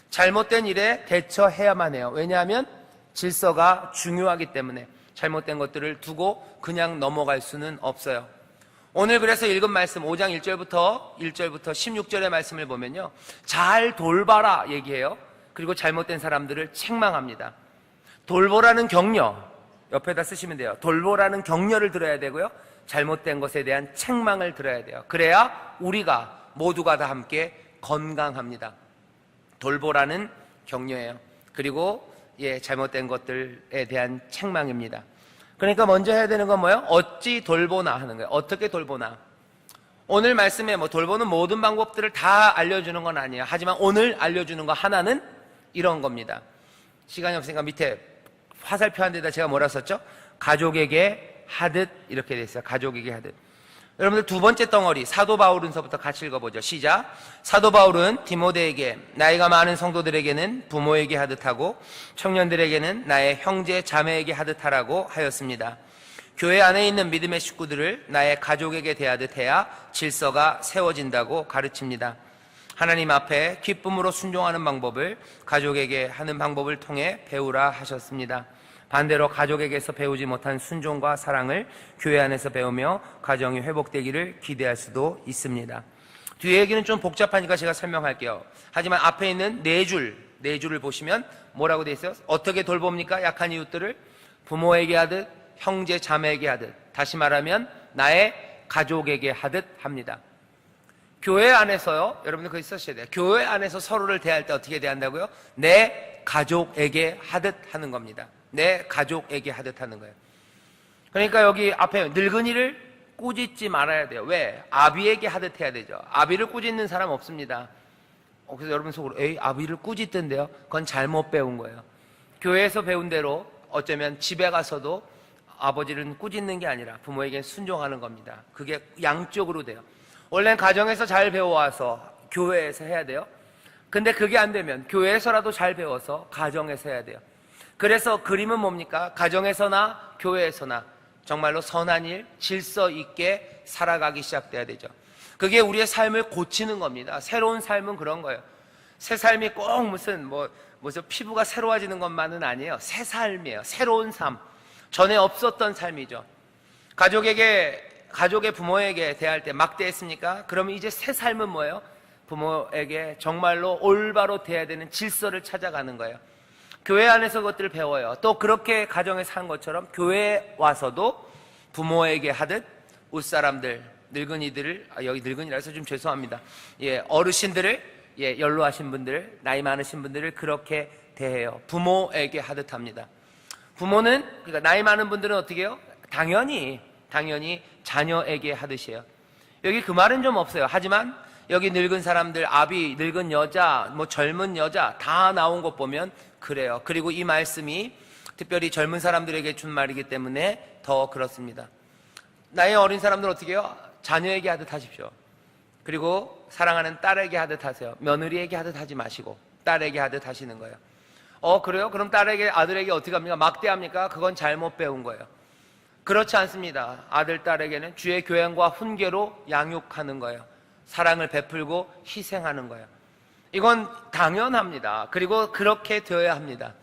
잘못된 일에 대처해야만 해요. 왜냐하면 질서가 중요하기 때문에 잘못된 것들을 두고 그냥 넘어갈 수는 없어요. 오늘 그래서 읽은 말씀 5장 1절부터 16절의 말씀을 보면요, 잘 돌봐라 얘기해요. 그리고 잘못된 사람들을 책망합니다. 돌보라는 격려 옆에다 쓰시면 돼요. 돌보라는 격려를 들어야 되고요, 잘못된 것에 대한 책망을 들어야 돼요. 그래야 우리가 모두가 다 함께 건강합니다. 돌보라는 격려예요. 그리고 잘못된 것들에 대한 책망입니다. 그러니까 먼저 해야 되는 건 뭐예요? 어찌 돌보나 하는 거예요. 어떻게 돌보나. 오늘 말씀에 돌보는 모든 방법들을 다 알려주는 건 아니에요. 하지만 오늘 알려주는 거 하나는 이런 겁니다. 시간이 없으니까 밑에 화살표 한 데다 제가 뭐라 썼죠? 가족에게 하듯 이렇게 돼 있어요. 가족에게 하듯. 여러분들 두 번째 덩어리 사도 바울은서부터 같이 읽어보죠. 시작. 사도 바울은 디모데에게 나이가 많은 성도들에게는 부모에게 하듯 하고 청년들에게는 나의 형제 자매에게 하듯 하라고 하였습니다. 교회 안에 있는 믿음의 식구들을 나의 가족에게 대하듯 해야 질서가 세워진다고 가르칩니다. 하나님 앞에 기쁨으로 순종하는 방법을 가족에게 하는 방법을 통해 배우라 하셨습니다. 반대로 가족에게서 배우지 못한 순종과 사랑을 교회 안에서 배우며 가정이 회복되기를 기대할 수도 있습니다. 뒤에 얘기는 좀 복잡하니까 제가 설명할게요. 하지만 앞에 있는 네 줄을 보시면 뭐라고 돼 있어요? 어떻게 돌봅니까? 약한 이웃들을 부모에게 하듯 형제 자매에게 하듯, 다시 말하면 나의 가족에게 하듯 합니다. 교회 안에서요, 여러분들 그거 쓰셔야 돼요. 교회 안에서 서로를 대할 때 어떻게 대한다고요? 내 가족에게 하듯 하는 겁니다. 내 가족에게 하듯 하는 거예요. 그러니까 여기 앞에 늙은이를 꾸짖지 말아야 돼요. 왜? 아비에게 하듯 해야 되죠. 아비를 꾸짖는 사람 없습니다. 그래서 여러분 속으로 에이 아비를 꾸짖던데요? 그건 잘못 배운 거예요. 교회에서 배운 대로 어쩌면 집에 가서도 아버지를 꾸짖는 게 아니라 부모에게 순종하는 겁니다. 그게 양쪽으로 돼요. 원래는 가정에서 잘 배워와서 교회에서 해야 돼요. 근데 그게 안 되면 교회에서라도 잘 배워서 가정에서 해야 돼요. 그래서 그림은 뭡니까? 가정에서나 교회에서나 정말로 선한 일, 질서 있게 살아가기 시작돼야 되죠. 그게 우리의 삶을 고치는 겁니다. 새로운 삶은 그런 거예요. 새 삶이 꼭 무슨 피부가 새로워지는 것만은 아니에요. 새 삶이에요. 새로운 삶. 전에 없었던 삶이죠. 가족의 부모에게 대할 때 막대했습니까? 그러면 이제 새 삶은 뭐예요? 부모에게 정말로 올바로 대해야 되는 질서를 찾아가는 거예요. 교회 안에서 그것들을 배워요. 또 그렇게 가정에 산 것처럼 교회에 와서도 부모에게 하듯 웃사람들, 늙은이들을, 여기 늙은이라 해서 좀 죄송합니다. 어르신들을, 연로하신 분들, 나이 많으신 분들을 그렇게 대해요. 부모에게 하듯 합니다. 부모는, 그러니까 나이 많은 분들은 어떻게 해요? 당연히 자녀에게 하듯이에요. 여기 그 말은 좀 없어요. 하지만 여기 늙은 사람들, 아비, 늙은 여자, 뭐 젊은 여자 다 나온 것 보면 그래요. 그리고 이 말씀이 특별히 젊은 사람들에게 준 말이기 때문에 더 그렇습니다. 나이 어린 사람들 어떻게 해요? 자녀에게 하듯 하십시오. 그리고 사랑하는 딸에게 하듯 하세요. 며느리에게 하듯 하지 마시고 딸에게 하듯 하시는 거예요. 그래요? 그럼 딸에게, 아들에게 어떻게 합니까? 막대합니까? 그건 잘못 배운 거예요. 그렇지 않습니다. 아들, 딸에게는 주의 교양과 훈계로 양육하는 거예요. 사랑을 베풀고 희생하는 거예요. 이건 당연합니다. 그리고 그렇게 되어야 합니다.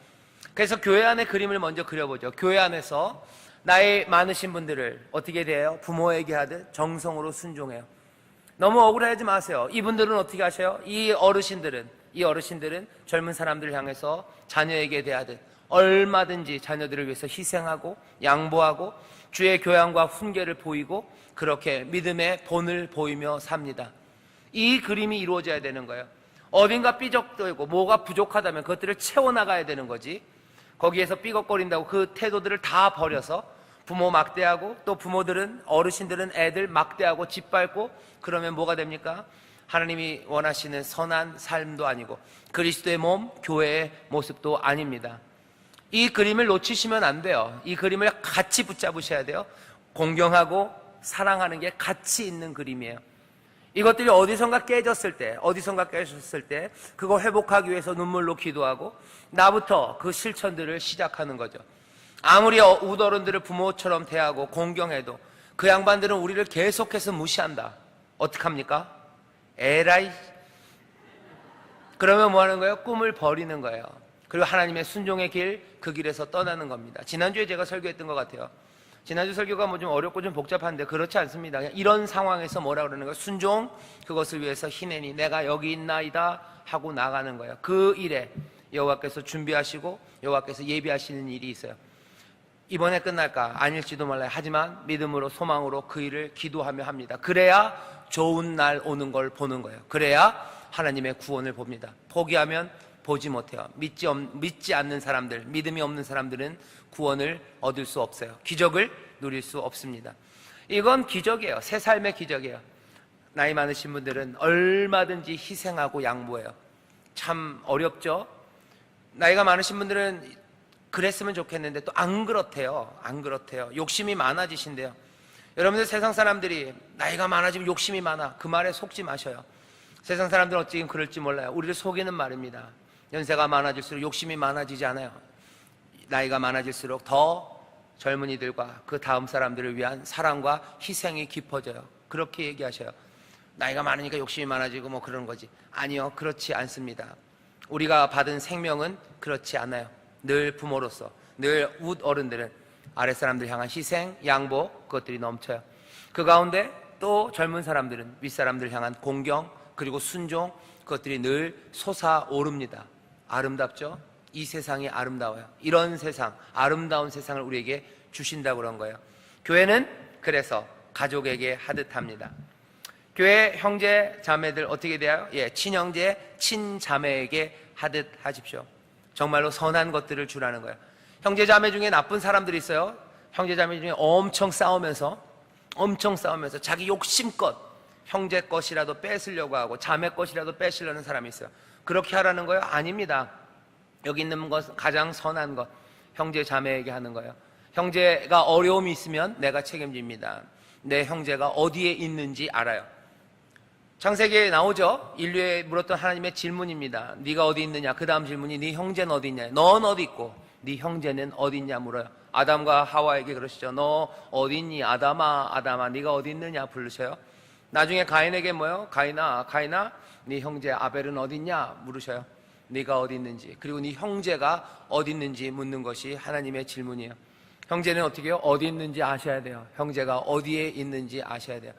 그래서 교회 안의 그림을 먼저 그려보죠. 교회 안에서 나이 많으신 분들을 어떻게 대해요? 부모에게 하듯 정성으로 순종해요. 너무 억울해하지 마세요. 이분들은 어떻게 하셔요? 이 어르신들은 젊은 사람들을 향해서 자녀에게 대하듯 얼마든지 자녀들을 위해서 희생하고 양보하고 주의 교양과 훈계를 보이고 그렇게 믿음의 본을 보이며 삽니다. 이 그림이 이루어져야 되는 거예요. 어딘가 삐걱대고 뭐가 부족하다면 그것들을 채워나가야 되는 거지. 거기에서 삐걱거린다고 그 태도들을 다 버려서 부모 막대하고 또 부모들은, 어르신들은 애들 막대하고 짓밟고 그러면 뭐가 됩니까? 하나님이 원하시는 선한 삶도 아니고 그리스도의 몸, 교회의 모습도 아닙니다. 이 그림을 놓치시면 안 돼요. 이 그림을 같이 붙잡으셔야 돼요. 공경하고 사랑하는 게 같이 있는 그림이에요. 이것들이 어디선가 깨졌을 때 그거 회복하기 위해서 눈물로 기도하고 나부터 그 실천들을 시작하는 거죠. 아무리 우더른들을 부모처럼 대하고 공경해도 그 양반들은 우리를 계속해서 무시한다. 어떡합니까? 에라이. 그러면 뭐 하는 거예요? 꿈을 버리는 거예요. 그리고 하나님의 순종의 길, 그 길에서 떠나는 겁니다. 지난주에 제가 설교했던 것 같아요. 지난주 설교가 뭐 좀 어렵고 좀 복잡한데 그렇지 않습니다. 그냥 이런 상황에서 뭐라 그러는 거예요? 순종, 그것을 위해서 희내니 내가 여기 있나이다 하고 나가는 거예요. 그 일에 여호와께서 준비하시고 여호와께서 예비하시는 일이 있어요. 이번에 끝날까? 아닐지도 몰라요. 하지만 믿음으로 소망으로 그 일을 기도하며 합니다. 그래야 좋은 날 오는 걸 보는 거예요. 그래야 하나님의 구원을 봅니다. 포기하면 보지 못해요. 믿지 않는 사람들, 믿음이 없는 사람들은 구원을 얻을 수 없어요. 기적을 누릴 수 없습니다. 이건 기적이에요. 새 삶의 기적이에요. 나이 많으신 분들은 얼마든지 희생하고 양보해요. 참 어렵죠? 나이가 많으신 분들은 그랬으면 좋겠는데 또 안 그렇대요. 욕심이 많아지신대요. 여러분들 세상 사람들이 나이가 많아지면 욕심이 많아, 그 말에 속지 마셔요. 세상 사람들은 어찌 그럴지 몰라요. 우리를 속이는 말입니다. 연세가 많아질수록 욕심이 많아지지 않아요. 나이가 많아질수록 더 젊은이들과 그 다음 사람들을 위한 사랑과 희생이 깊어져요. 그렇게 얘기하셔요. 나이가 많으니까 욕심이 많아지고 뭐 그런 거지. 아니요, 그렇지 않습니다. 우리가 받은 생명은 그렇지 않아요. 늘 부모로서, 늘 어른들은 아랫사람들 향한 희생, 양보, 그것들이 넘쳐요. 그 가운데 또 젊은 사람들은 윗사람들 향한 공경, 그리고 순종, 그것들이 늘 솟아오릅니다. 아름답죠? 이 세상이 아름다워요. 이런 세상, 아름다운 세상을 우리에게 주신다고 그런 거예요. 교회는 그래서 가족에게 하듯 합니다. 교회 형제 자매들 어떻게 돼요? 친형제, 친자매에게 하듯 하십시오. 정말로 선한 것들을 주라는 거예요. 형제 자매 중에 나쁜 사람들이 있어요. 형제 자매 중에 엄청 싸우면서 자기 욕심껏 형제 것이라도 뺏으려고 하고 자매 것이라도 뺏으려는 사람이 있어요. 그렇게 하라는 거예요? 아닙니다. 여기 있는 것, 가장 선한 것, 형제 자매에게 하는 거예요. 형제가 어려움이 있으면 내가 책임집니다. 내 형제가 어디에 있는지 알아요. 창세기에 나오죠. 인류에 물었던 하나님의 질문입니다. 네가 어디 있느냐? 그 다음 질문이 네 형제는 어디 있냐? 넌 어디 있고 네 형제는 어디 있냐 물어요. 아담과 하와에게 그러시죠. 너 어디 있니? 아담아 네가 어디 있느냐 부르셔요. 나중에 가인에게 뭐요? 가인아 네 형제 아벨은 어디 있냐 물으셔요. 네가 어디 있는지, 그리고 네 형제가 어디 있는지 묻는 것이 하나님의 질문이에요. 형제는 어떻게 해요? 어디 있는지 아셔야 돼요. 형제가 어디에 있는지 아셔야 돼요.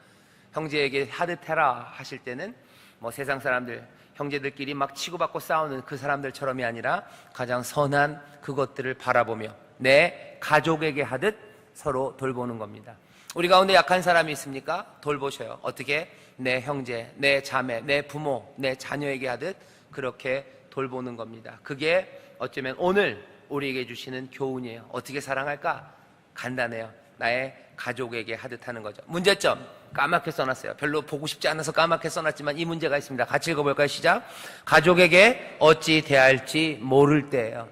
형제에게 하듯 해라 하실 때는 뭐 세상 사람들, 형제들끼리 막 치고받고 싸우는 그 사람들처럼이 아니라 가장 선한 그것들을 바라보며 내 가족에게 하듯 서로 돌보는 겁니다. 우리 가운데 약한 사람이 있습니까? 돌보셔요. 어떻게? 내 형제, 내 자매, 내 부모, 내 자녀에게 하듯 그렇게 돌보는 겁니다. 그게 어쩌면 오늘 우리에게 주시는 교훈이에요. 어떻게 사랑할까? 간단해요. 나의 가족에게 하듯 하는 거죠. 문제점 까맣게 써놨어요. 별로 보고 싶지 않아서 까맣게 써놨지만 이 문제가 있습니다. 같이 읽어볼까요? 시작. 가족에게 어찌 대할지 모를 때예요.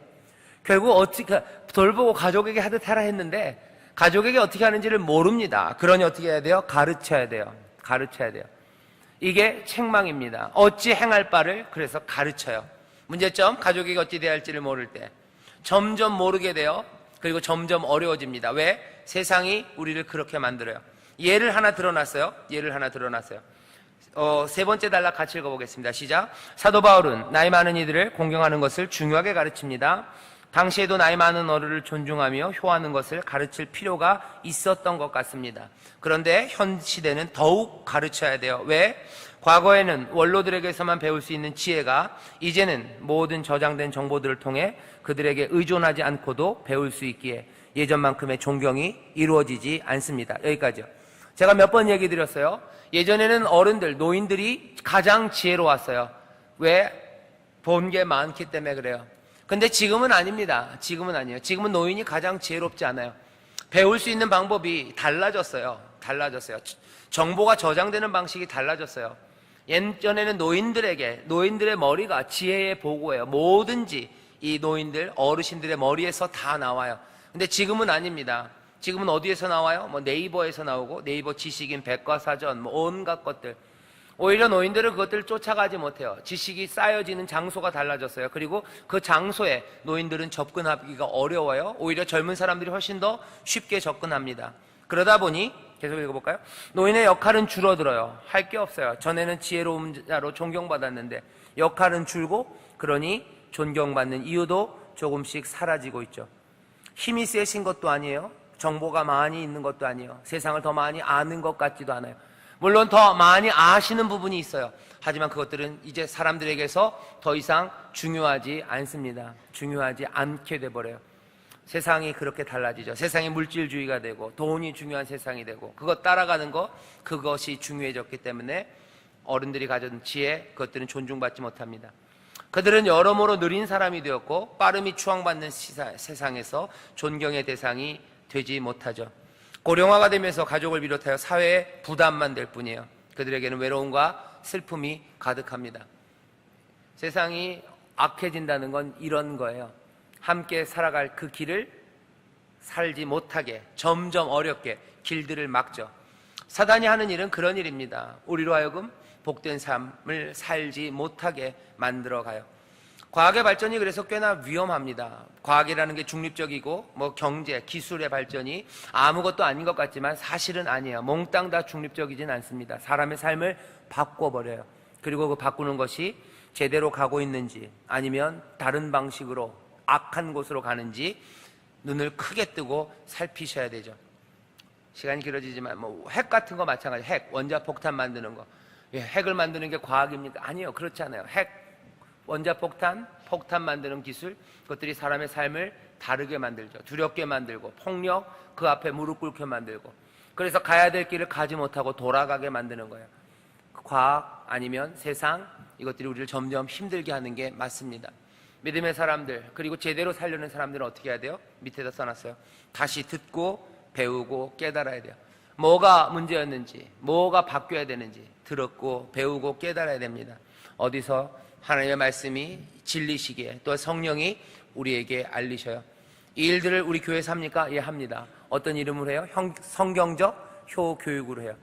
결국 어떻게 돌보고 가족에게 하듯 하라 했는데 가족에게 어떻게 하는지를 모릅니다. 그러니 어떻게 해야 돼요? 가르쳐야 돼요. 가르쳐야 돼요. 이게 책망입니다. 어찌 행할 바를 그래서 가르쳐요. 문제점, 가족에게 어찌 대할지를 모를 때 점점 모르게 돼요. 그리고 점점 어려워집니다. 왜? 세상이 우리를 그렇게 만들어요. 예를 하나 드러났어요. 세 번째 단락 같이 읽어보겠습니다. 시작. 사도 바울은 나이 많은 이들을 공경하는 것을 중요하게 가르칩니다. 당시에도 나이 많은 어른을 존중하며 효하는 것을 가르칠 필요가 있었던 것 같습니다. 그런데 현 시대는 더욱 가르쳐야 돼요. 왜? 과거에는 원로들에게서만 배울 수 있는 지혜가 이제는 모든 저장된 정보들을 통해 그들에게 의존하지 않고도 배울 수 있기에 예전만큼의 존경이 이루어지지 않습니다. 여기까지요. 제가 몇 번 얘기 드렸어요. 예전에는 어른들, 노인들이 가장 지혜로웠어요. 왜? 본 게 많기 때문에 그래요. 근데 지금은 아닙니다. 지금은 아니에요. 지금은 노인이 가장 지혜롭지 않아요. 배울 수 있는 방법이 달라졌어요. 정보가 저장되는 방식이 달라졌어요. 예전에는 노인들의 머리가 지혜의 보고예요. 뭐든지 이 노인들, 어르신들의 머리에서 다 나와요. 근데 지금은 아닙니다. 지금은 어디에서 나와요? 네이버에서 나오고, 네이버 지식인, 백과사전, 온갖 것들. 오히려 노인들은 그것들을 쫓아가지 못해요. 지식이 쌓여지는 장소가 달라졌어요. 그리고 그 장소에 노인들은 접근하기가 어려워요. 오히려 젊은 사람들이 훨씬 더 쉽게 접근합니다. 그러다 보니 계속 읽어볼까요? 노인의 역할은 줄어들어요. 할 게 없어요. 전에는 지혜로운 자로 존경받았는데 역할은 줄고, 그러니 존경받는 이유도 조금씩 사라지고 있죠. 힘이 세신 것도 아니에요. 정보가 많이 있는 것도 아니에요. 세상을 더 많이 아는 것 같지도 않아요. 물론 더 많이 아시는 부분이 있어요. 하지만 그것들은 이제 사람들에게서 더 이상 중요하지 않습니다. 중요하지 않게 돼버려요. 세상이 그렇게 달라지죠. 세상이 물질주의가 되고 돈이 중요한 세상이 되고 그것 따라가는 것, 그것이 중요해졌기 때문에 어른들이 가진 지혜, 그것들은 존중받지 못합니다. 그들은 여러모로 느린 사람이 되었고 빠름이 추앙받는 세상에서 존경의 대상이 되지 못하죠. 고령화가 되면서 가족을 비롯하여 사회에 부담만 될 뿐이에요. 그들에게는 외로움과 슬픔이 가득합니다. 세상이 악해진다는 건 이런 거예요. 함께 살아갈 그 길을 살지 못하게 점점 어렵게 길들을 막죠. 사단이 하는 일은 그런 일입니다. 우리로 하여금 복된 삶을 살지 못하게 만들어가요. 과학의 발전이 그래서 꽤나 위험합니다. 과학이라는 게 중립적이고 경제, 기술의 발전이 아무것도 아닌 것 같지만 사실은 아니에요. 몽땅 다 중립적이진 않습니다. 사람의 삶을 바꿔버려요. 그리고 그 바꾸는 것이 제대로 가고 있는지 아니면 다른 방식으로 악한 곳으로 가는지 눈을 크게 뜨고 살피셔야 되죠. 시간이 길어지지만 핵 같은 거 마찬가지. 핵, 원자폭탄 만드는 거. 핵을 만드는 게 과학입니까? 아니요, 그렇지 않아요. 핵, 원자폭탄, 폭탄 만드는 기술, 그것들이 사람의 삶을 다르게 만들죠. 두렵게 만들고 폭력, 그 앞에 무릎 꿇게 만들고, 그래서 가야 될 길을 가지 못하고 돌아가게 만드는 거예요. 과학 아니면 세상, 이것들이 우리를 점점 힘들게 하는 게 맞습니다. 믿음의 사람들, 그리고 제대로 살려는 사람들은 어떻게 해야 돼요? 밑에다 써놨어요. 다시 듣고 배우고 깨달아야 돼요. 뭐가 문제였는지, 뭐가 바뀌어야 되는지 들었고 배우고 깨달아야 됩니다. 어디서? 하나님의 말씀이 진리시기에, 또 성령이 우리에게 알리셔요. 이 일들을 우리 교회에서 합니까? 예, 합니다. 어떤 이름으로 해요? 성경적 효 교육으로 해요.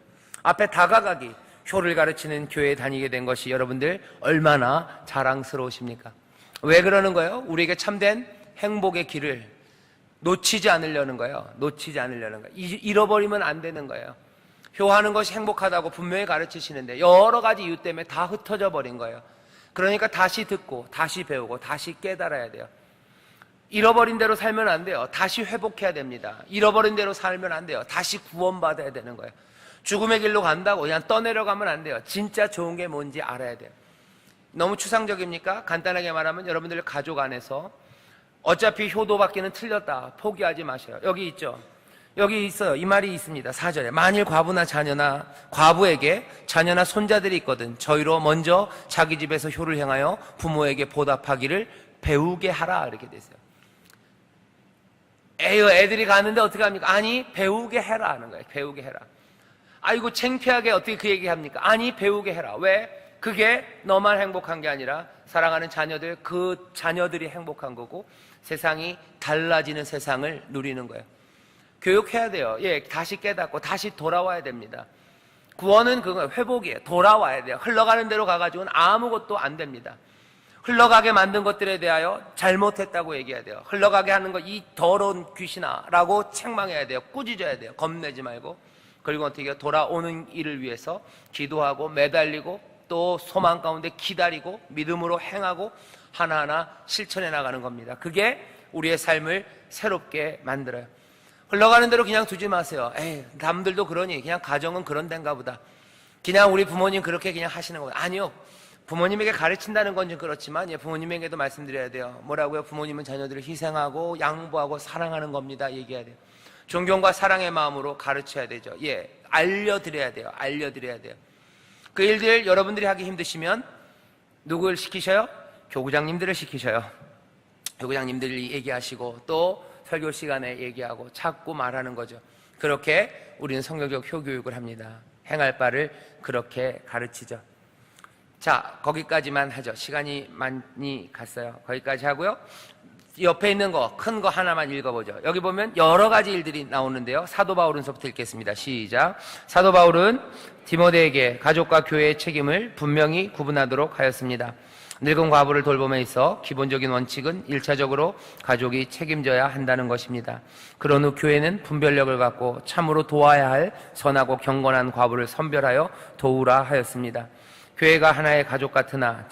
앞에 다가가기, 효를 가르치는 교회에 다니게 된 것이 여러분들 얼마나 자랑스러우십니까? 왜 그러는 거예요? 우리에게 참된 행복의 길을 놓치지 않으려는 거예요. 잃어버리면 안 되는 거예요. 효하는 것이 행복하다고 분명히 가르치시는데 여러 가지 이유 때문에 다 흩어져 버린 거예요. 그러니까 다시 듣고 다시 배우고 다시 깨달아야 돼요. 잃어버린 대로 살면 안 돼요. 다시 회복해야 됩니다. 잃어버린 대로 살면 안 돼요. 다시 구원받아야 되는 거예요. 죽음의 길로 간다고 그냥 떠내려가면 안 돼요. 진짜 좋은 게 뭔지 알아야 돼요. 너무 추상적입니까? 간단하게 말하면 여러분들 가족 안에서 어차피 효도받기는 틀렸다, 포기하지 마셔요. 여기 있죠? 여기 있어요. 이 말이 있습니다. 4절에 만일 과부에게 자녀나 손자들이 있거든 저희로 먼저 자기 집에서 효를 행하여 부모에게 보답하기를 배우게 하라, 이렇게 되세요. 에휴, 애들이 가는데 어떻게 합니까? 아니, 배우게 해라 하는 거예요. 배우게 해라. 아이고, 창피하게 어떻게 그 얘기 합니까? 아니, 배우게 해라. 왜? 그게 너만 행복한 게 아니라 사랑하는 자녀들, 그 자녀들이 행복한 거고 세상이 달라지는 세상을 누리는 거예요. 교육해야 돼요. 예, 다시 깨닫고 다시 돌아와야 됩니다. 구원은 그거 회복이에요. 돌아와야 돼요. 흘러가는 대로 가가지고는 아무것도 안 됩니다. 흘러가게 만든 것들에 대하여 잘못했다고 얘기해야 돼요. 흘러가게 하는 거 이 더러운 귀신아 라고 책망해야 돼요. 꾸짖어야 돼요. 겁내지 말고. 그리고 어떻게 돌아오는 일을 위해서 기도하고 매달리고 또 소망 가운데 기다리고 믿음으로 행하고 하나하나 실천해 나가는 겁니다. 그게 우리의 삶을 새롭게 만들어요. 흘러가는 대로 그냥 두지 마세요. 에이, 남들도 그러니 그냥 가정은 그런 데인가 보다. 그냥 우리 부모님 그렇게 그냥 하시는 거예요. 아니요. 부모님에게 가르친다는 건 좀 그렇지만 부모님에게도 말씀드려야 돼요. 뭐라고요? 부모님은 자녀들을 희생하고 양보하고 사랑하는 겁니다. 얘기해야 돼요. 존경과 사랑의 마음으로 가르쳐야 되죠. 예, 알려드려야 돼요. 알려드려야 돼요. 그 일들 여러분들이 하기 힘드시면 누구를 시키셔요? 교구장님들을 시키셔요. 교구장님들이 얘기하시고 또 설교 시간에 얘기하고 자꾸 말하는 거죠. 그렇게 우리는 성경적 효교육을 합니다. 행할 바를 그렇게 가르치죠. 자, 거기까지만 하죠. 시간이 많이 갔어요. 거기까지 하고요. 옆에 있는 거, 큰 거 하나만 읽어보죠. 여기 보면 여러 가지 일들이 나오는데요. 사도 바울은서부터 읽겠습니다. 시작. 사도 바울은 디모데에게 가족과 교회의 책임을 분명히 구분하도록 하였습니다. 늙은 과부를 돌봄에 있어 기본적인 원칙은 1차적으로 가족이 책임져야 한다는 것입니다. 그런 후 교회는 분별력을 갖고 참으로 도와야 할 선하고 경건한 과부를 선별하여 도우라 하였습니다. 교회가 하나의 가족 같으나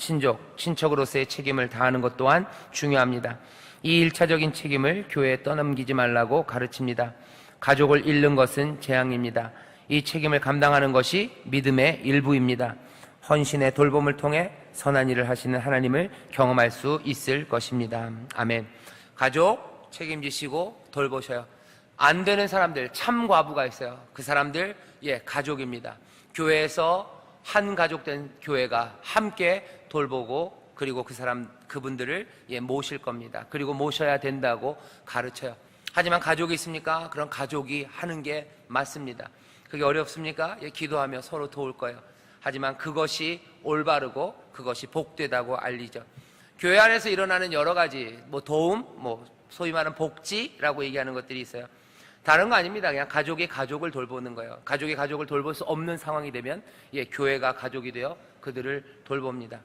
친척으로서의 책임을 다하는 것 또한 중요합니다. 이 1차적인 책임을 교회에 떠넘기지 말라고 가르칩니다. 가족을 잃는 것은 재앙입니다. 이 책임을 감당하는 것이 믿음의 일부입니다. 헌신의 돌봄을 통해 선한 일을 하시는 하나님을 경험할 수 있을 것입니다. 아멘. 가족 책임지시고 돌보셔요. 안 되는 사람들, 참 과부가 있어요. 그 사람들, 가족입니다. 교회에서 한 가족 된 교회가 함께 돌보고 그리고 그분들을 모실 겁니다. 그리고 모셔야 된다고 가르쳐요. 하지만 가족이 있습니까? 그런 가족이 하는 게 맞습니다. 그게 어렵습니까? 기도하며 서로 도울 거예요. 하지만 그것이 올바르고 그것이 복되다고 알리죠. 교회 안에서 일어나는 여러 가지 도움, 소위 말하는 복지라고 얘기하는 것들이 있어요. 다른 거 아닙니다. 그냥 가족이 가족을 돌보는 거예요. 가족이 가족을 돌볼 수 없는 상황이 되면 교회가 가족이 되어 그들을 돌봅니다.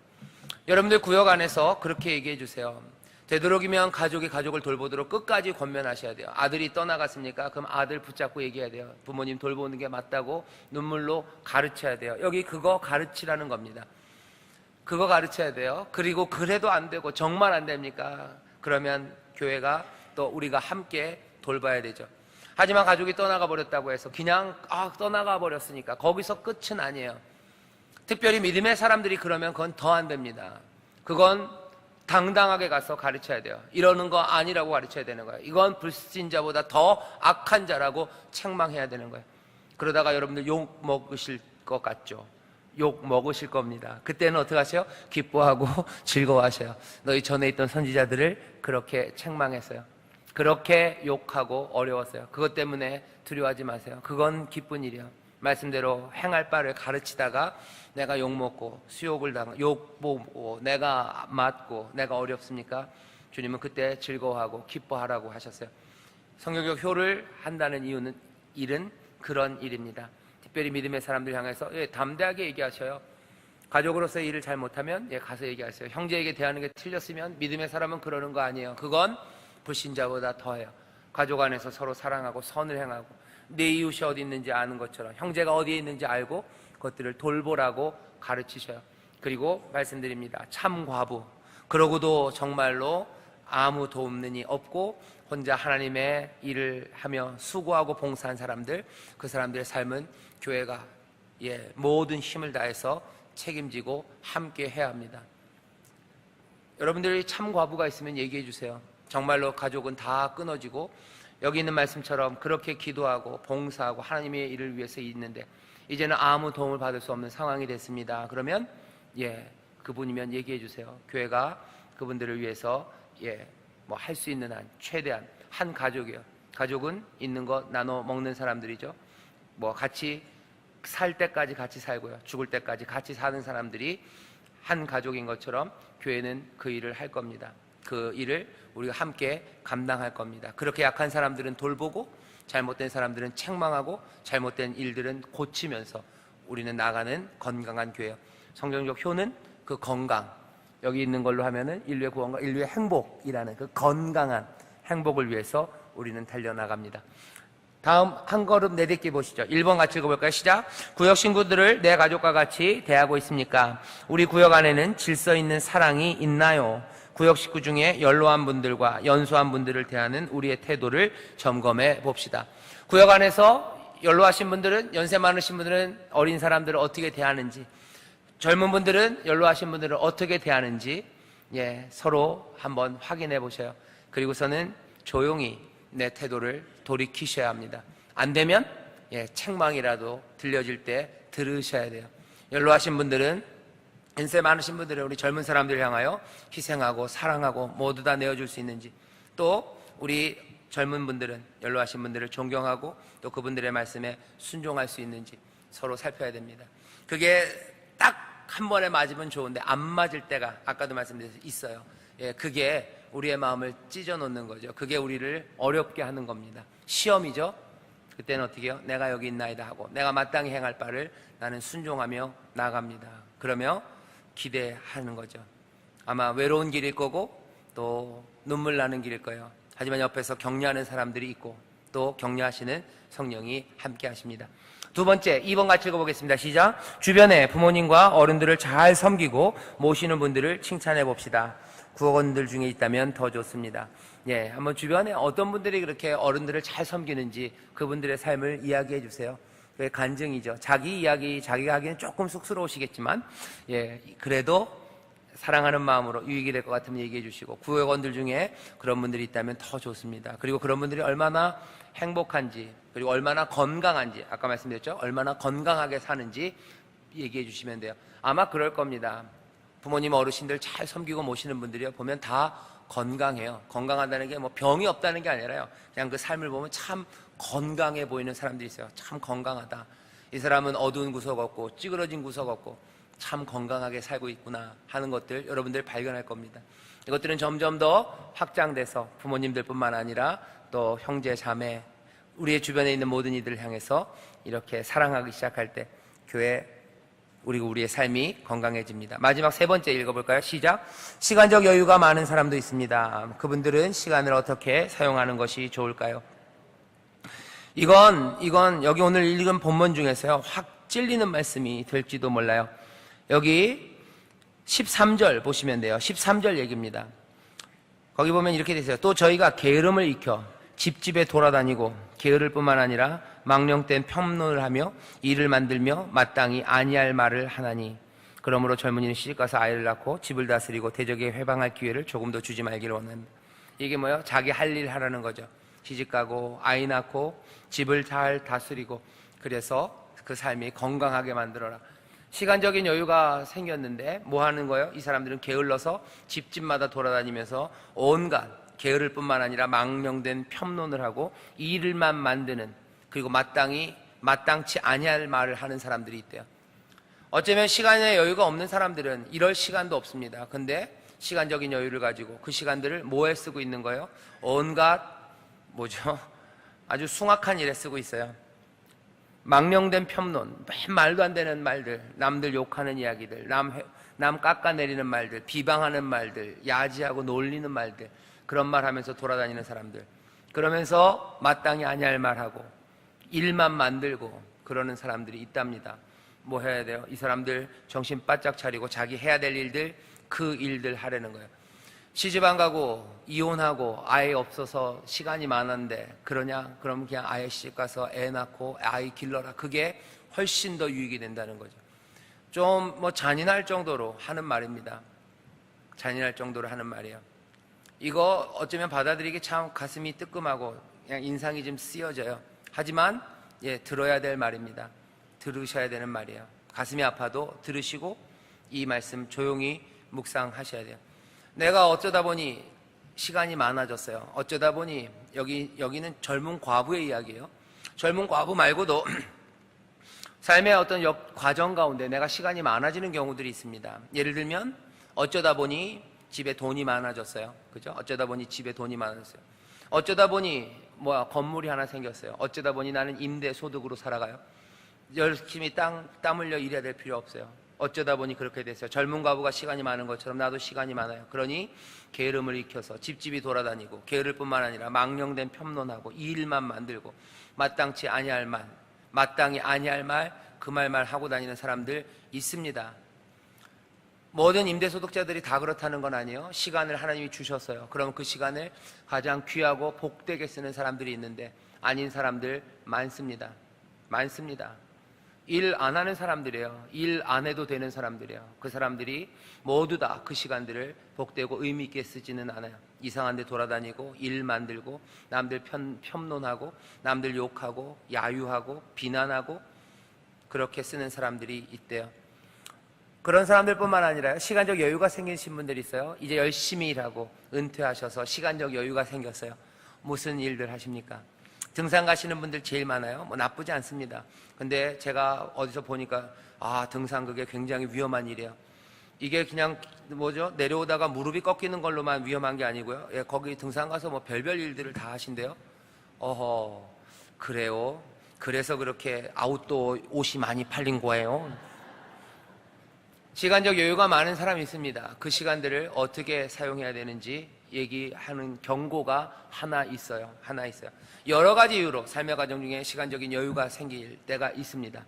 여러분들 구역 안에서 그렇게 얘기해 주세요. 되도록이면 가족이 가족을 돌보도록 끝까지 권면하셔야 돼요. 아들이 떠나갔습니까? 그럼 아들 붙잡고 얘기해야 돼요. 부모님 돌보는 게 맞다고 눈물로 가르쳐야 돼요. 여기 그거 가르치라는 겁니다. 그거 가르쳐야 돼요. 그리고 그래도 안 되고 정말 안 됩니까? 그러면 교회가 또 우리가 함께 돌봐야 되죠. 하지만 가족이 떠나가 버렸다고 해서 그냥 떠나가 버렸으니까 거기서 끝은 아니에요. 특별히 믿음의 사람들이 그러면 그건 더 안 됩니다. 그건 당당하게 가서 가르쳐야 돼요. 이러는 거 아니라고 가르쳐야 되는 거예요. 이건 불신자보다 더 악한 자라고 책망해야 되는 거예요. 그러다가 여러분들 욕 먹으실 것 같죠? 욕 먹으실 겁니다. 그때는 어떻게 하세요? 기뻐하고 즐거워하셔요. 너희 전에 있던 선지자들을 그렇게 책망했어요. 그렇게 욕하고 어려웠어요. 그것 때문에 두려워하지 마세요. 그건 기쁜 일이에요. 말씀대로 행할 바를 가르치다가 내가 욕먹고 수욕을 당하고 욕보고 내가 맞고 내가 어렵습니까? 주님은 그때 즐거워하고 기뻐하라고 하셨어요. 성경적 효를 한다는 일은 그런 일입니다. 특별히 믿음의 사람들 향해서 담대하게 얘기하셔요. 가족으로서의 일을 잘 못하면 가서 얘기하세요. 형제에게 대하는 게 틀렸으면 믿음의 사람은 그러는 거 아니에요. 그건 불신자보다 더해요. 가족 안에서 서로 사랑하고 선을 행하고 내 이웃이 어디 있는지 아는 것처럼 형제가 어디에 있는지 알고 그것들을 돌보라고 가르치셔요. 그리고 말씀드립니다. 참 과부, 그러고도 정말로 아무 도움는 이 없고 혼자 하나님의 일을 하며 수고하고 봉사한 사람들, 그 사람들의 삶은 교회가 모든 힘을 다해서 책임지고 함께 해야 합니다. 여러분들이 참 과부가 있으면 얘기해 주세요. 정말로 가족은 다 끊어지고 여기 있는 말씀처럼 그렇게 기도하고 봉사하고 하나님의 일을 위해서 있는데 이제는 아무 도움을 받을 수 없는 상황이 됐습니다. 그러면 그분이면 얘기해 주세요. 교회가 그분들을 위해서 할 수 있는 한 최대한 한 가족이요. 가족은 있는 거 나눠 먹는 사람들이죠. 뭐 같이 살 때까지 같이 살고요. 죽을 때까지 같이 사는 사람들이 한 가족인 것처럼 교회는 그 일을 할 겁니다. 그 일을 우리가 함께 감당할 겁니다. 그렇게 약한 사람들은 돌보고 잘못된 사람들은 책망하고 잘못된 일들은 고치면서 우리는 나가는 건강한 교회요. 성경적 효는 그 건강, 여기 있는 걸로 하면은 인류의 구원과 인류의 행복이라는 그 건강한 행복을 위해서 우리는 달려나갑니다. 다음 한 걸음 내딛기 보시죠. 1번 같이 읽어볼까요? 시작. 구역 친구들을 내 가족과 같이 대하고 있습니까? 우리 구역 안에는 질서 있는 사랑이 있나요? 구역 식구 중에 연로한 분들과 연소한 분들을 대하는 우리의 태도를 점검해 봅시다. 구역 안에서 연로하신 분들은, 연세 많으신 분들은 어린 사람들을 어떻게 대하는지, 젊은 분들은 연로하신 분들을 어떻게 대하는지 서로 한번 확인해 보셔요. 그리고서는 조용히 내 태도를 돌이키셔야 합니다. 안 되면 책망이라도 들려질 때 들으셔야 돼요. 연로하신 분들은, 연세 많으신 분들은 우리 젊은 사람들을 향하여 희생하고 사랑하고 모두 다 내어줄 수 있는지, 또 우리 젊은 분들은 연로하신 분들을 존경하고 또 그분들의 말씀에 순종할 수 있는지 서로 살펴야 됩니다. 그게 딱 한 번에 맞으면 좋은데 안 맞을 때가 아까도 말씀드렸듯이 있어요. 그게 우리의 마음을 찢어놓는 거죠. 그게 우리를 어렵게 하는 겁니다. 시험이죠. 그때는 어떻게 해요? 내가 여기 있나이다 하고 내가 마땅히 행할 바를 나는 순종하며 나갑니다. 그러며 기대하는 거죠. 아마 외로운 길일 거고 또 눈물 나는 길일 거예요. 하지만 옆에서 격려하는 사람들이 있고 또 격려하시는 성령이 함께 하십니다. 두 번째, 2번 같이 읽어보겠습니다. 시작. 주변에 부모님과 어른들을 잘 섬기고 모시는 분들을 칭찬해 봅시다. 구역원들 중에 있다면 더 좋습니다. 한번 주변에 어떤 분들이 그렇게 어른들을 잘 섬기는지 그분들의 삶을 이야기해 주세요. 그게 간증이죠. 자기 이야기, 자기가 하기는 조금 쑥스러우시겠지만, 그래도 사랑하는 마음으로 유익이 될 것 같으면 얘기해 주시고, 구역원들 중에 그런 분들이 있다면 더 좋습니다. 그리고 그런 분들이 얼마나 행복한지, 그리고 얼마나 건강한지, 아까 말씀드렸죠? 얼마나 건강하게 사는지 얘기해 주시면 돼요. 아마 그럴 겁니다. 부모님 어르신들 잘 섬기고 모시는 분들이요, 보면 다 건강해요. 건강하다는 게 뭐 병이 없다는 게 아니라요, 그냥 그 삶을 보면 참 건강해 보이는 사람들이 있어요. 참 건강하다. 이 사람은 어두운 구석 없고 찌그러진 구석 없고 참 건강하게 살고 있구나 하는 것들 여러분들 발견할 겁니다. 이것들은 점점 더 확장돼서 부모님들뿐만 아니라 또 형제, 자매, 우리의 주변에 있는 모든 이들을 향해서 이렇게 사랑하기 시작할 때 교회, 그리고 우리의 삶이 건강해집니다. 마지막 세 번째 읽어볼까요? 시작. 시간적 여유가 많은 사람도 있습니다. 그분들은 시간을 어떻게 사용하는 것이 좋을까요? 이건 여기 오늘 읽은 본문 중에서요, 확 찔리는 말씀이 될지도 몰라요. 여기 13절 보시면 돼요. 13절 얘기입니다. 거기 보면 이렇게 되세요. 또 저희가 게으름을 익혀 집집에 돌아다니고 게으를 뿐만 아니라 망령된 편론을 하며 일을 만들며 마땅히 아니할 말을 하나니, 그러므로 젊은이는 시집가서 아이를 낳고 집을 다스리고 대적에 회방할 기회를 조금 더 주지 말기를 원한다. 이게 뭐예요? 자기 할 일 하라는 거죠. 시집가고 아이 낳고 집을 잘 다스리고, 그래서 그 삶이 건강하게 만들어라. 시간적인 여유가 생겼는데 뭐 하는 거예요? 이 사람들은 게을러서 집집마다 돌아다니면서 온갖 게으를 뿐만 아니라 망명된 편론을 하고 일을만 만드는, 그리고 마땅치 아니할 말을 하는 사람들이 있대요. 어쩌면 시간의 여유가 없는 사람들은 이럴 시간도 없습니다. 근데 시간적인 여유를 가지고 그 시간들을 뭐에 쓰고 있는 거예요? 온갖 아주 숭악한 일에 쓰고 있어요. 망령된 편론, 맨 말도 안 되는 말들, 남들 욕하는 이야기들, 남 깎아내리는 말들, 비방하는 말들, 야지하고 놀리는 말들, 그런 말 하면서 돌아다니는 사람들, 그러면서 마땅히 아니할 말하고 일만 만들고 그러는 사람들이 있답니다. 뭐 해야 돼요? 이 사람들 정신 바짝 차리고 자기 해야 될 일들, 그 일들 하려는 거예요. 시집 안 가고 이혼하고 아이 없어서 시간이 많은데 그러냐? 그럼 그냥 아예 시집 가서 애 낳고 아이 길러라. 그게 훨씬 더 유익이 된다는 거죠. 좀 잔인할 정도로 하는 말입니다. 잔인할 정도로 하는 말이에요. 이거 어쩌면 받아들이기 참 가슴이 뜨끔하고 그냥 인상이 좀 쓰여져요. 하지만 들어야 될 말입니다. 들으셔야 되는 말이에요. 가슴이 아파도 들으시고 이 말씀 조용히 묵상하셔야 돼요. 내가 어쩌다 보니 시간이 많아졌어요. 어쩌다 보니 여기는 젊은 과부의 이야기예요. 젊은 과부 말고도 삶의 어떤 과정 가운데 내가 시간이 많아지는 경우들이 있습니다. 예를 들면 어쩌다 보니 집에 돈이 많아졌어요. 그죠? 어쩌다 보니 집에 돈이 많아졌어요. 어쩌다 보니 건물이 하나 생겼어요. 어쩌다 보니 나는 임대 소득으로 살아가요. 열심히 땀 흘려 일해야 될 필요 없어요. 어쩌다 보니 그렇게 됐어요. 젊은 과부가 시간이 많은 것처럼 나도 시간이 많아요. 그러니 게으름을 익혀서 집집이 돌아다니고 게으를 뿐만 아니라 망령된 편론하고 이 일만 만들고 마땅치 아니할 말, 마땅히 아니할 말, 그 말만 하고 다니는 사람들 있습니다. 모든 임대소득자들이 다 그렇다는 건 아니에요. 시간을 하나님이 주셨어요. 그럼 그 시간을 가장 귀하고 복되게 쓰는 사람들이 있는데 아닌 사람들 많습니다. 많습니다. 일 안 하는 사람들이에요. 일 안 해도 되는 사람들이에요. 그 사람들이 모두 다 그 시간들을 복되고 의미 있게 쓰지는 않아요. 이상한 데 돌아다니고 일 만들고 남들 편론하고 남들 욕하고 야유하고 비난하고 그렇게 쓰는 사람들이 있대요. 그런 사람들뿐만 아니라 시간적 여유가 생기신 분들이 있어요. 이제 열심히 일하고 은퇴하셔서 시간적 여유가 생겼어요. 무슨 일들 하십니까? 등산 가시는 분들 제일 많아요. 나쁘지 않습니다. 근데 제가 어디서 보니까 등산 그게 굉장히 위험한 일이에요. 이게 그냥 내려오다가 무릎이 꺾이는 걸로만 위험한 게 아니고요. 거기 등산 가서 별별 일들을 다 하신대요. 어허, 그래요? 그래서 그렇게 아웃도어 옷이 많이 팔린 거예요? 시간적 여유가 많은 사람이 있습니다. 그 시간들을 어떻게 사용해야 되는지 얘기하는 경고가 하나 있어요. 여러 가지 이유로 삶의 과정 중에 시간적인 여유가 생길 때가 있습니다.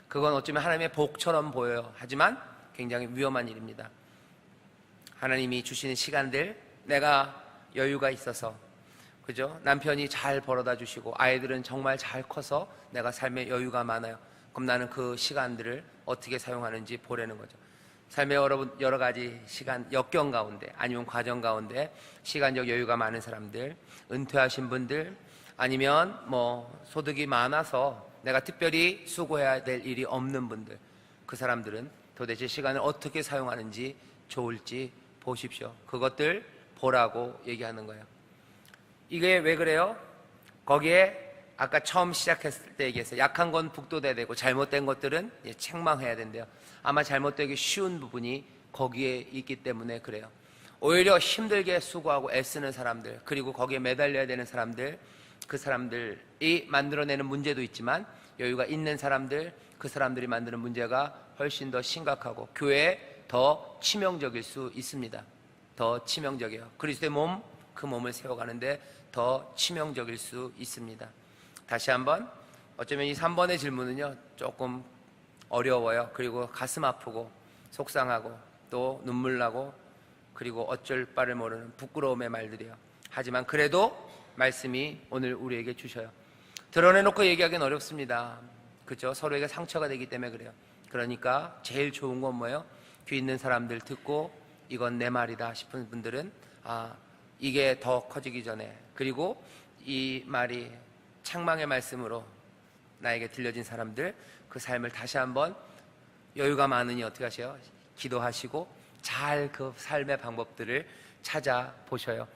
그건 어쩌면 하나님의 복처럼 보여요. 하지만 굉장히 위험한 일입니다. 하나님이 주시는 시간들, 내가 여유가 있어서, 그죠? 남편이 잘 벌어다 주시고 아이들은 정말 잘 커서 내가 삶의 여유가 많아요. 그럼 나는 그 시간들을 어떻게 사용하는지 보라는 거죠. 삶의 여러 가지 시간, 역경 가운데 아니면 과정 가운데 시간적 여유가 많은 사람들, 은퇴하신 분들, 아니면 소득이 많아서 내가 특별히 수고해야 될 일이 없는 분들, 그 사람들은 도대체 시간을 어떻게 사용하는지 좋을지 보십시오. 그것들 보라고 얘기하는 거예요. 이게 왜 그래요? 거기에 아까 처음 시작했을 때 얘기했어요. 약한 건 북돋아야 되고 잘못된 것들은 책망해야 된대요. 아마 잘못되기 쉬운 부분이 거기에 있기 때문에 그래요. 오히려 힘들게 수고하고 애쓰는 사람들, 그리고 거기에 매달려야 되는 사람들, 그 사람들이 만들어내는 문제도 있지만 여유가 있는 사람들, 그 사람들이 만드는 문제가 훨씬 더 심각하고 교회에 더 치명적일 수 있습니다. 더 치명적이에요. 그리스도의 몸, 그 몸을 세워가는데 더 치명적일 수 있습니다. 다시 한번, 어쩌면 이 3번의 질문은요 조금 어려워요. 그리고 가슴 아프고 속상하고 또 눈물 나고 그리고 어쩔 바를 모르는 부끄러움의 말들이에요. 하지만 그래도 말씀이 오늘 우리에게 주셔요. 드러내놓고 얘기하기는 어렵습니다. 그렇죠? 서로에게 상처가 되기 때문에 그래요. 그러니까 제일 좋은 건 뭐예요? 귀 있는 사람들 듣고 이건 내 말이다 싶은 분들은 이게 더 커지기 전에, 그리고 이 말이 책망의 말씀으로 나에게 들려진 사람들, 그 삶을 다시 한번 여유가 많으니 어떻게 하세요? 기도하시고 잘 그 삶의 방법들을 찾아보셔요.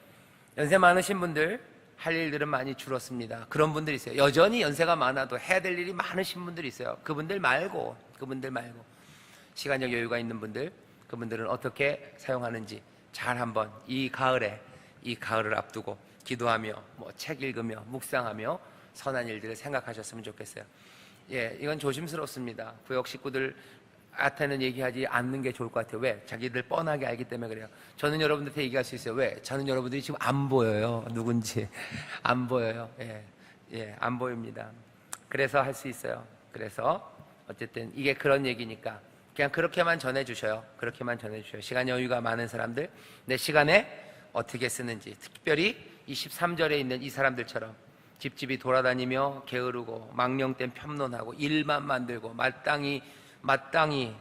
연세 많으신 분들 할 일들은 많이 줄었습니다. 그런 분들이 있어요. 여전히 연세가 많아도 해야 될 일이 많으신 분들이 있어요. 그분들 말고 시간적 여유가 있는 분들, 그분들은 어떻게 사용하는지 잘 한번 이 가을을 앞두고 기도하며 책 읽으며 묵상하며 선한 일들을 생각하셨으면 좋겠어요. 이건 조심스럽습니다. 구역 식구들한테는 얘기하지 않는 게 좋을 것 같아요. 왜? 자기들 뻔하게 알기 때문에 그래요. 저는 여러분들한테 얘기할 수 있어요. 왜? 저는 여러분들이 지금 안 보여요. 누군지 안 보여요. 안 보입니다. 그래서 할 수 있어요. 그래서 어쨌든 이게 그런 얘기니까 그냥 그렇게만 전해주셔요. 시간 여유가 많은 사람들, 내 시간에 어떻게 쓰는지, 특별히 23절에 있는 이 사람들처럼 집집이 돌아다니며 게으르고 망령된 편론하고 일만 만들고 마땅히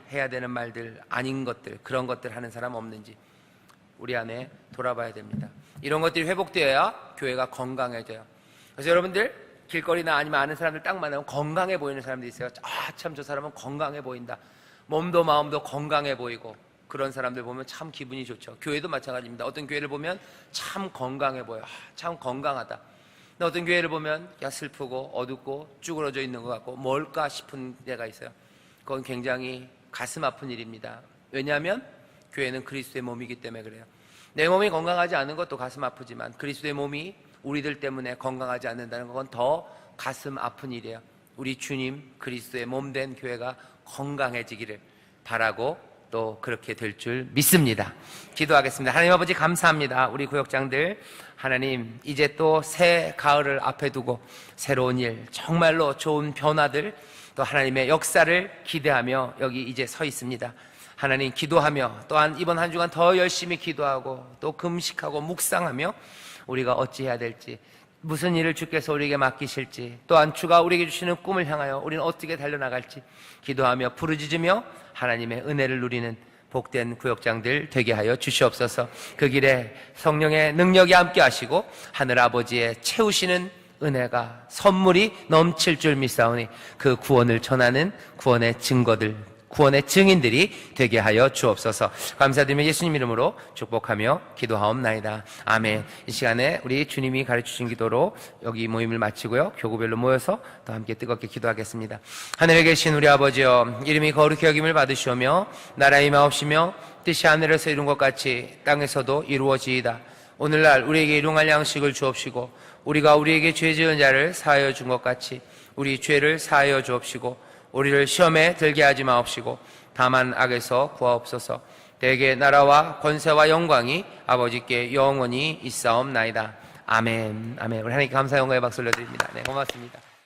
해야 되는 말들 아닌 것들, 그런 것들 하는 사람 없는지 우리 안에 돌아봐야 됩니다. 이런 것들이 회복되어야 교회가 건강해져요. 그래서 여러분들 길거리나 아니면 아는 사람들 딱 만나면 건강해 보이는 사람들이 있어요. 참 저 사람은 건강해 보인다. 몸도 마음도 건강해 보이고 그런 사람들 보면 참 기분이 좋죠. 교회도 마찬가지입니다. 어떤 교회를 보면 참 건강해 보여. 참 건강하다. 근데 어떤 교회를 보면 슬프고 어둡고 쭈그러져 있는 것 같고 뭘까 싶은 데가 있어요. 그건 굉장히 가슴 아픈 일입니다. 왜냐하면 교회는 그리스도의 몸이기 때문에 그래요. 내 몸이 건강하지 않은 것도 가슴 아프지만 그리스도의 몸이 우리들 때문에 건강하지 않는다는 건 더 가슴 아픈 일이에요. 우리 주님 그리스도의 몸 된 교회가 건강해지기를 바라고 또 그렇게 될 줄 믿습니다. 기도하겠습니다. 하나님 아버지 감사합니다. 우리 구역장들 하나님 이제 또 새 가을을 앞에 두고 새로운 일 정말로 좋은 변화들 또 하나님의 역사를 기대하며 여기 이제 서 있습니다. 하나님 기도하며 또한 이번 한 주간 더 열심히 기도하고 또 금식하고 묵상하며 우리가 어찌해야 될지 무슨 일을 주께서 우리에게 맡기실지 또한 주가 우리에게 주시는 꿈을 향하여 우리는 어떻게 달려나갈지 기도하며 부르짖으며 하나님의 은혜를 누리는 복된 구역장들 되게 하여 주시옵소서. 그 길에 성령의 능력이 함께 하시고 하늘 아버지의 채우시는 은혜가 선물이 넘칠 줄 믿사오니 그 구원을 전하는 구원의 증거들 구원의 증인들이 되게 하여 주옵소서. 감사드리며 예수님 이름으로 축복하며 기도하옵나이다. 아멘. 이 시간에 우리 주님이 가르치신 기도로 여기 모임을 마치고요 교구별로 모여서 또 함께 뜨겁게 기도하겠습니다. 하늘에 계신 우리 아버지여, 이름이 거룩히 여김을 받으시오며 나라의 임하옵시며 뜻이 하늘에서 이룬 것 같이 땅에서도 이루어지이다. 오늘날 우리에게 일용할 양식을 주옵시고 우리가 우리에게 죄 지은 자를 사하여 준 것 같이 우리 죄를 사하여 주옵시고 우리를 시험에 들게 하지 마옵시고 다만 악에서 구하옵소서. 대개 나라와 권세와 영광이 아버지께 영원히 있사옵나이다. 아멘. 아멘. 우리 하나님께 감사 영광의 박수 올려드립니다. 네, 고맙습니다.